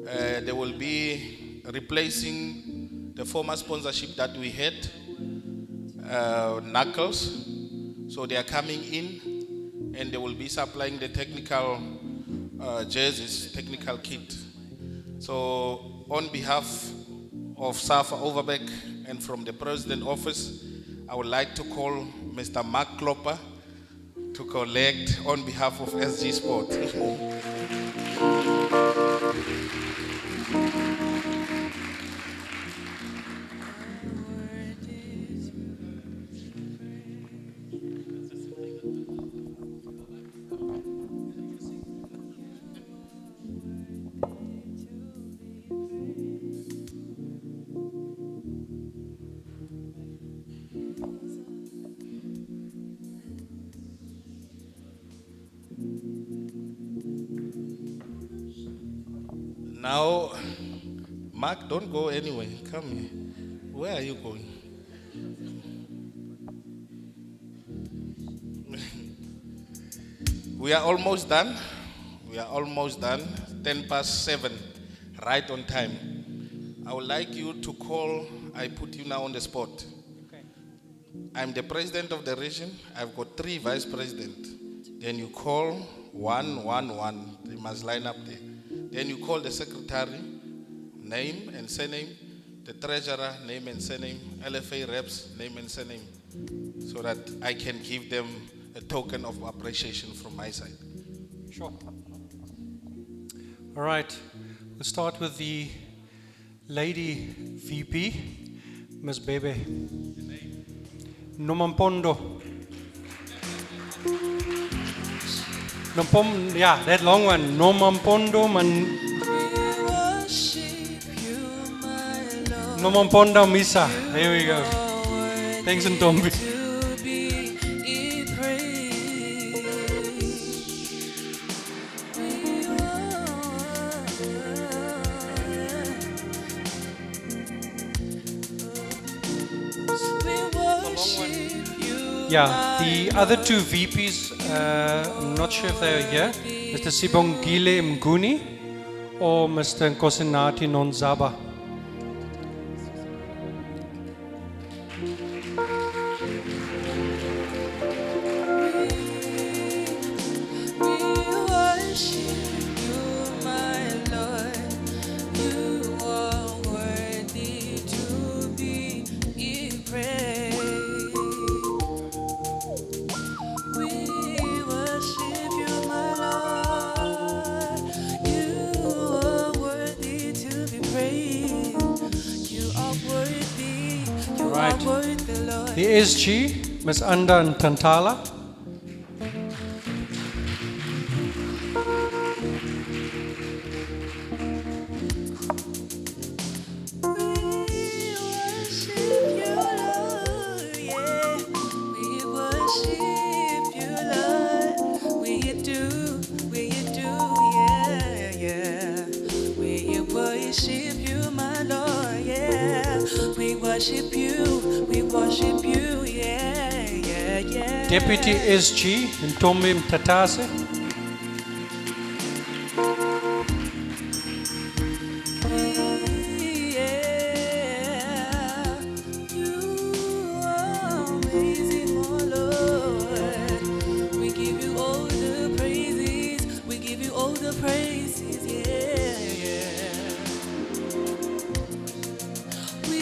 They will be replacing the former sponsorship that we had, Knuckles. So they are coming in and they will be supplying the technical jerseys, technical kit. So on behalf of SAFA Overberg and from the President Office, I would like to call Mr. Mark Klopper to collect on behalf of SG Sport. Now, Mark, don't go anywhere. Come here. Where are you going? We are almost done. We are almost done. 10 past 7, right on time. I would like you to call. I put you now on the spot. Okay. I'm the president of the region. I've got 3 vice presidents. Then you call 111. They must line up there. Then you call the secretary, name and surname, the treasurer, name and surname, LFA reps, name and surname, so that I can give them a token of appreciation from my side. Sure. All right, we'll start with the lady VP, Ms. Bebe. Nomampondo. Yeah, that long one. Nomampondo man. Nomampondo Misa. There we go. Thanks, Ntombi. Yeah, the other two VPs, I'm not sure if they are here. Mr. Sibongile Mguni or Mr. Nkosinati Nonzaba. The SG, Ms. Anda Ntantala. Deputy SG, Ntombi Mtatase.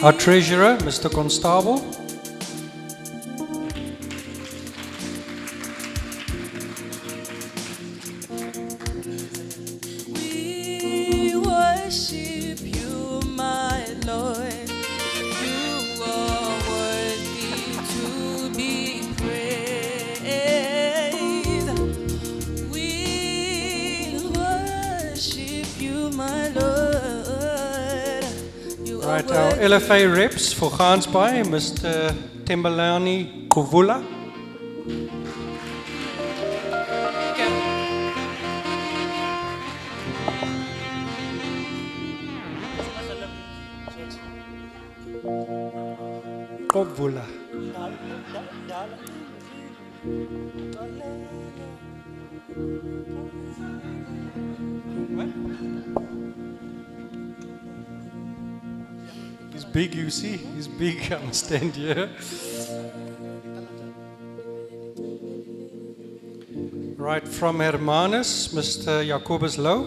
Our treasurer, Mr. Constable. Right, our LFA reps for Gansbaai, Mr. Tembelani Kovula. Kovula. He's big, you see. He's big. I'm stand here. Right from Hermanus, Mr. Jacobus Low.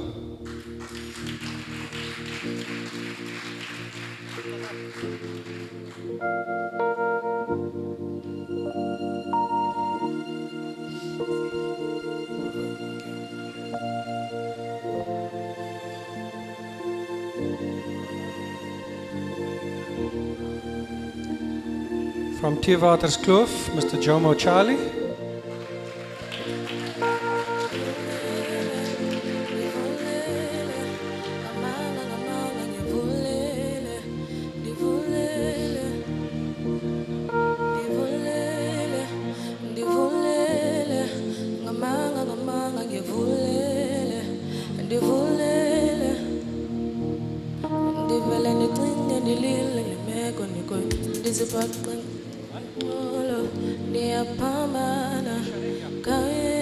From Teerwaterskloof, Mr. Jomo Charlie.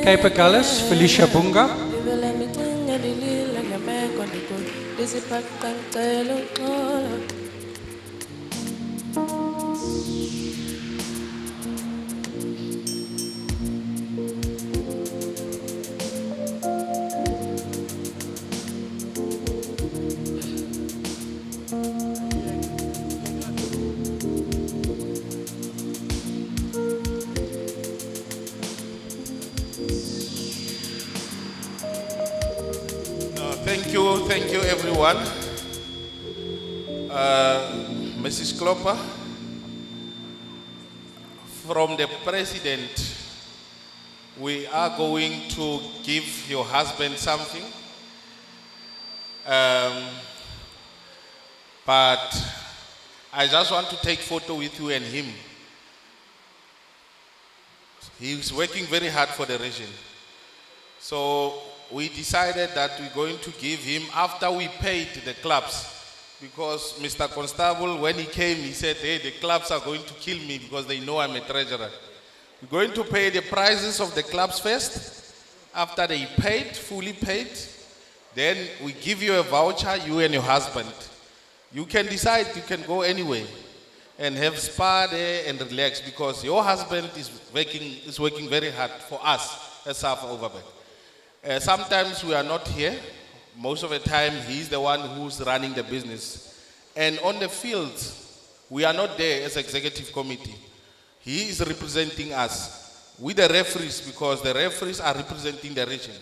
Cape Gullis, Felicia Bunga. thank you everyone. Mrs. Klopper, from the president, we are going to give your husband something. But I just want to take photo with you and him. He's working very hard for the region. So we decided that we're going to give him after we paid the clubs. Because Mr. Constable, when he came, he said, hey, the clubs are going to kill me because they know I'm a treasurer. We're going to pay the prices of the clubs first. After they paid, fully paid, then we give you a voucher, you and your husband. You can decide, you can go anywhere and have spa there and relax because your husband is working very hard for us at SAFA Overberg. Sometimes we are not here. Most of the time, he's the one who's running the business. And on the field, we are not there as executive committee. He is representing us with the referees because the referees are representing the region.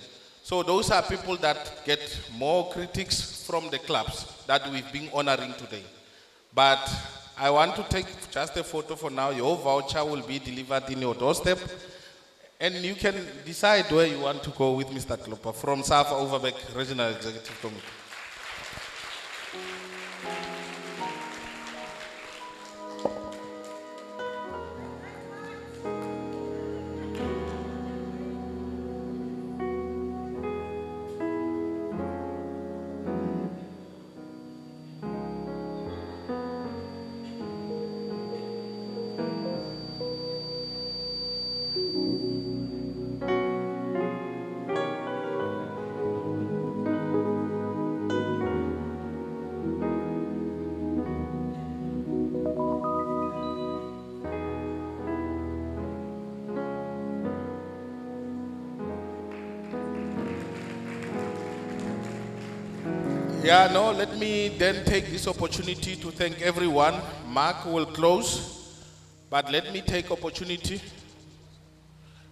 So those are people that get more critics from the clubs that we've been honoring today. But I want to take just a photo for now. Your voucher will be delivered in your doorstep. And you can decide where you want to go with Mr. Klopper from SAFA Overberg Regional Executive Committee. Yeah, no, let me then take this opportunity to thank everyone. Mark will close, but let me take opportunity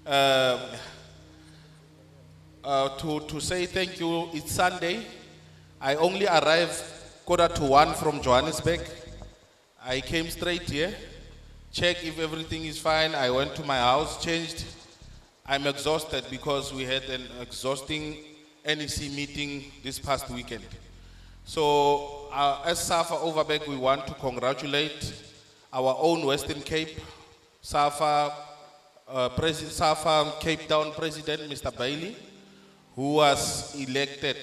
to say thank you. It's Sunday. I only arrived 1:45 from Johannesburg. I came straight here, checked if everything is fine. I went to my house, changed. I'm exhausted because we had an exhausting NEC meeting this past weekend. So as SAFA Overberg, we want to congratulate our own Western Cape, SAFA Cape Town President, Mr. Bailey, who was elected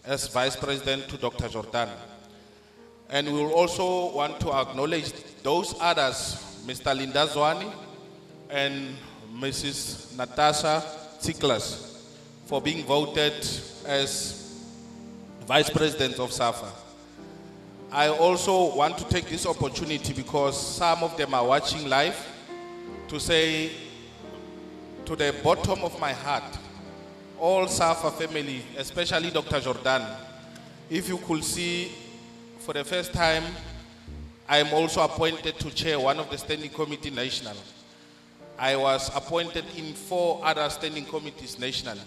as Vice President to Dr. Jordan. And we will also want to acknowledge those others, Mr. Linda Zwani and Mrs. Natasha Tsiklas, for being voted as Vice President of SAFA. I also want to take this opportunity because some of them are watching live to say to the bottom of my heart, all SAFA family, especially Dr. Jordan, if you could see for the first time, I am also appointed to chair one of the standing committee national. I was appointed in 4 other standing committees nationally.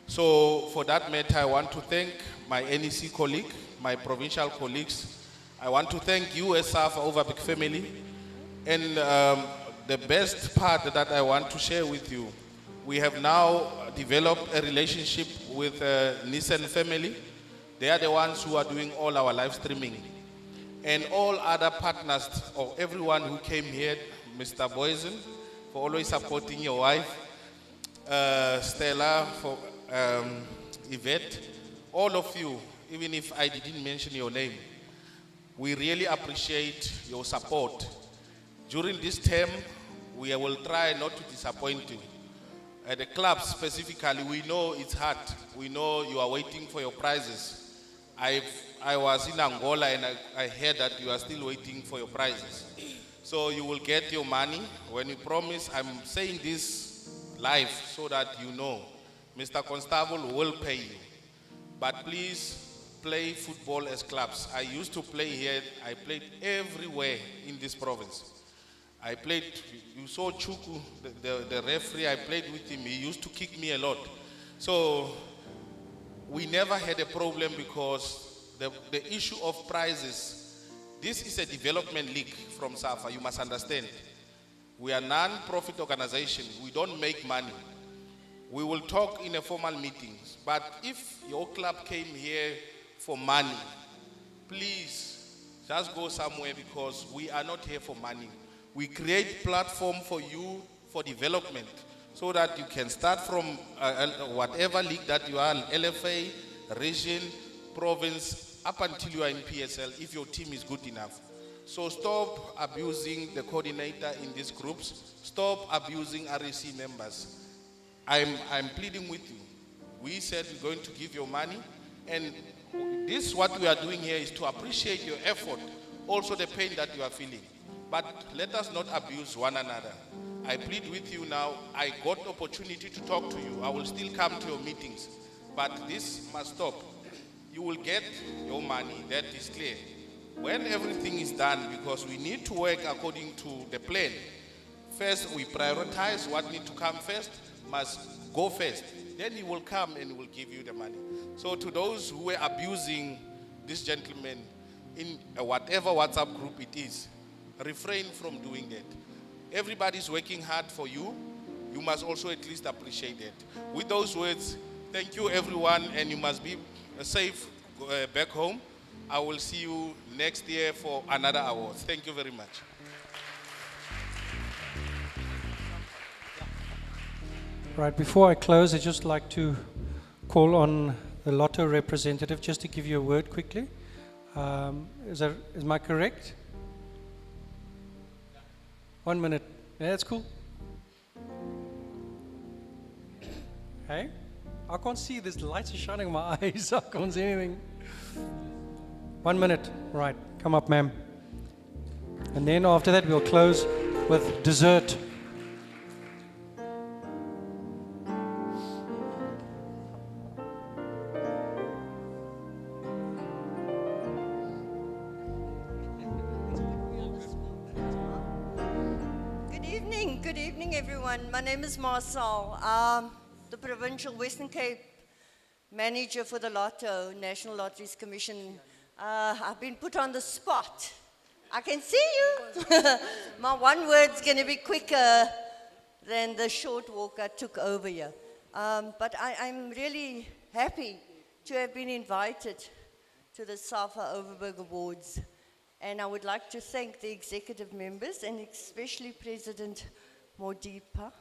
So for that matter, I want to thank my NEC colleague, my provincial colleagues. I want to thank you as SAFA Overberg family. And the best part that I want to share with you, we have now developed a relationship with Nissan family. They are the ones who are doing all our live streaming. And all other partners, or everyone who came here, Mr. Boysen, for always supporting your wife, Stella, for Yvette, all of you, even if I didn't mention your name, we really appreciate your support. During this term, we will try not to disappoint you. At the club specifically, we know it's hard. We know you are waiting for your prizes. I was in Angola and I heard that you are still waiting for your prizes. So you will get your money. When you promise, I'm saying this live so that you know, Mr. Constable will pay you. But please play football as clubs. I used to play here. I played everywhere in this province. I played, you saw Chuku, the referee, I played with him. He used to kick me a lot. So we never had a problem because the issue of prizes, this is a development league from SAFA, you must understand. We are a non-profit organization, we don't make money. We will talk in a formal meetings, but if your club came here for money, please just go somewhere because we are not here for money. We create platform for you for development so that you can start from whatever league that you are, LFA, region, province, up until you are in PSL if your team is good enough. So stop abusing the coordinator in these groups. Stop abusing REC members. I'm pleading with you. We said we're going to give you money, and this what we are doing here is to appreciate your effort, also the pain that you are feeling. But let us not abuse one another. I plead with you now. I got the opportunity to talk to you. I will still come to your meetings, but this must stop. You will get your money, that is clear. When everything is done, because we need to work according to the plan. First, we prioritize what needs to come first, must go first. Then he will come and will give you the money. So to those who were abusing this gentleman in whatever WhatsApp group it is, refrain from doing that. Everybody's working hard for you. You must also at least appreciate that. With those words, thank you everyone, and you must be safe back home. I will see you next year for another award. Thank you very much. Right, before I close, I'd just like to call on the Lotto representative just to give you a word quickly. Is my correct? 1 minute. Yeah, that's cool. Hey? I can't see, there's lights are shining in my eyes. I can't see anything. 1 minute. Right, come up, ma'am. And then after that, we'll close with dessert. Good evening, everyone. My name is Marcel. The Provincial Western Cape Manager for the Lotto, National Lotteries Commission. I've been put on the spot. I can see you. My one word's going to be quicker than the short walk I took over here. But I'm really happy to have been invited to the SAFA Overberg Awards. And I would like to thank the executive members and especially President Modipa.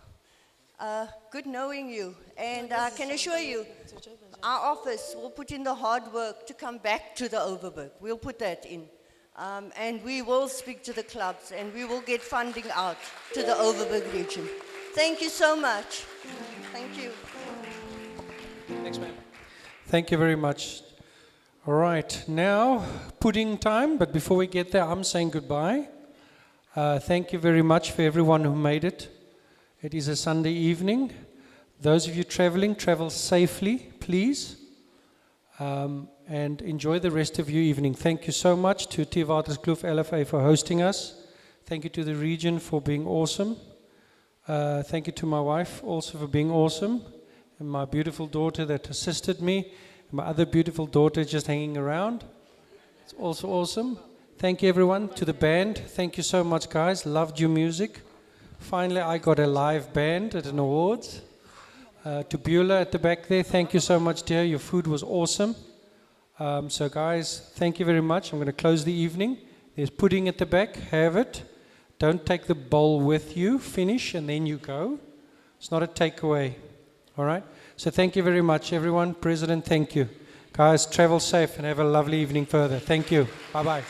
Good knowing you, and I can assure you, our office will put in the hard work to come back to the Overberg. We'll put that in. And we will speak to the clubs, and we will get funding out to the Overberg region. Thank you so much. Thank you. Thanks, ma'am. Thank you very much. All right, now pudding time, but before we get there, I'm saying goodbye. Thank you very much for everyone who made it. It is a Sunday evening. Those of you traveling, travel safely, please. And enjoy the rest of your evening. Thank you so much to Tivaterskloof LFA for hosting us. Thank you to the region for being awesome. Thank you to my wife also for being awesome. And my beautiful daughter that assisted me. My other beautiful daughter just hanging around. It's also awesome. Thank you everyone. To the band, thank you so much guys. Loved your music. Finally I got a live band at an awards. To Beulah at the back there, thank you so much dear. Your food was awesome. So guys, thank you very much. I'm going to close the evening. There's pudding at the back. Have it. Don't take the bowl with you. Finish and then you go. It's not a takeaway. All right? So thank you very much, everyone. President, thank you. Guys, travel safe and have a lovely evening further. Thank you. Bye-bye.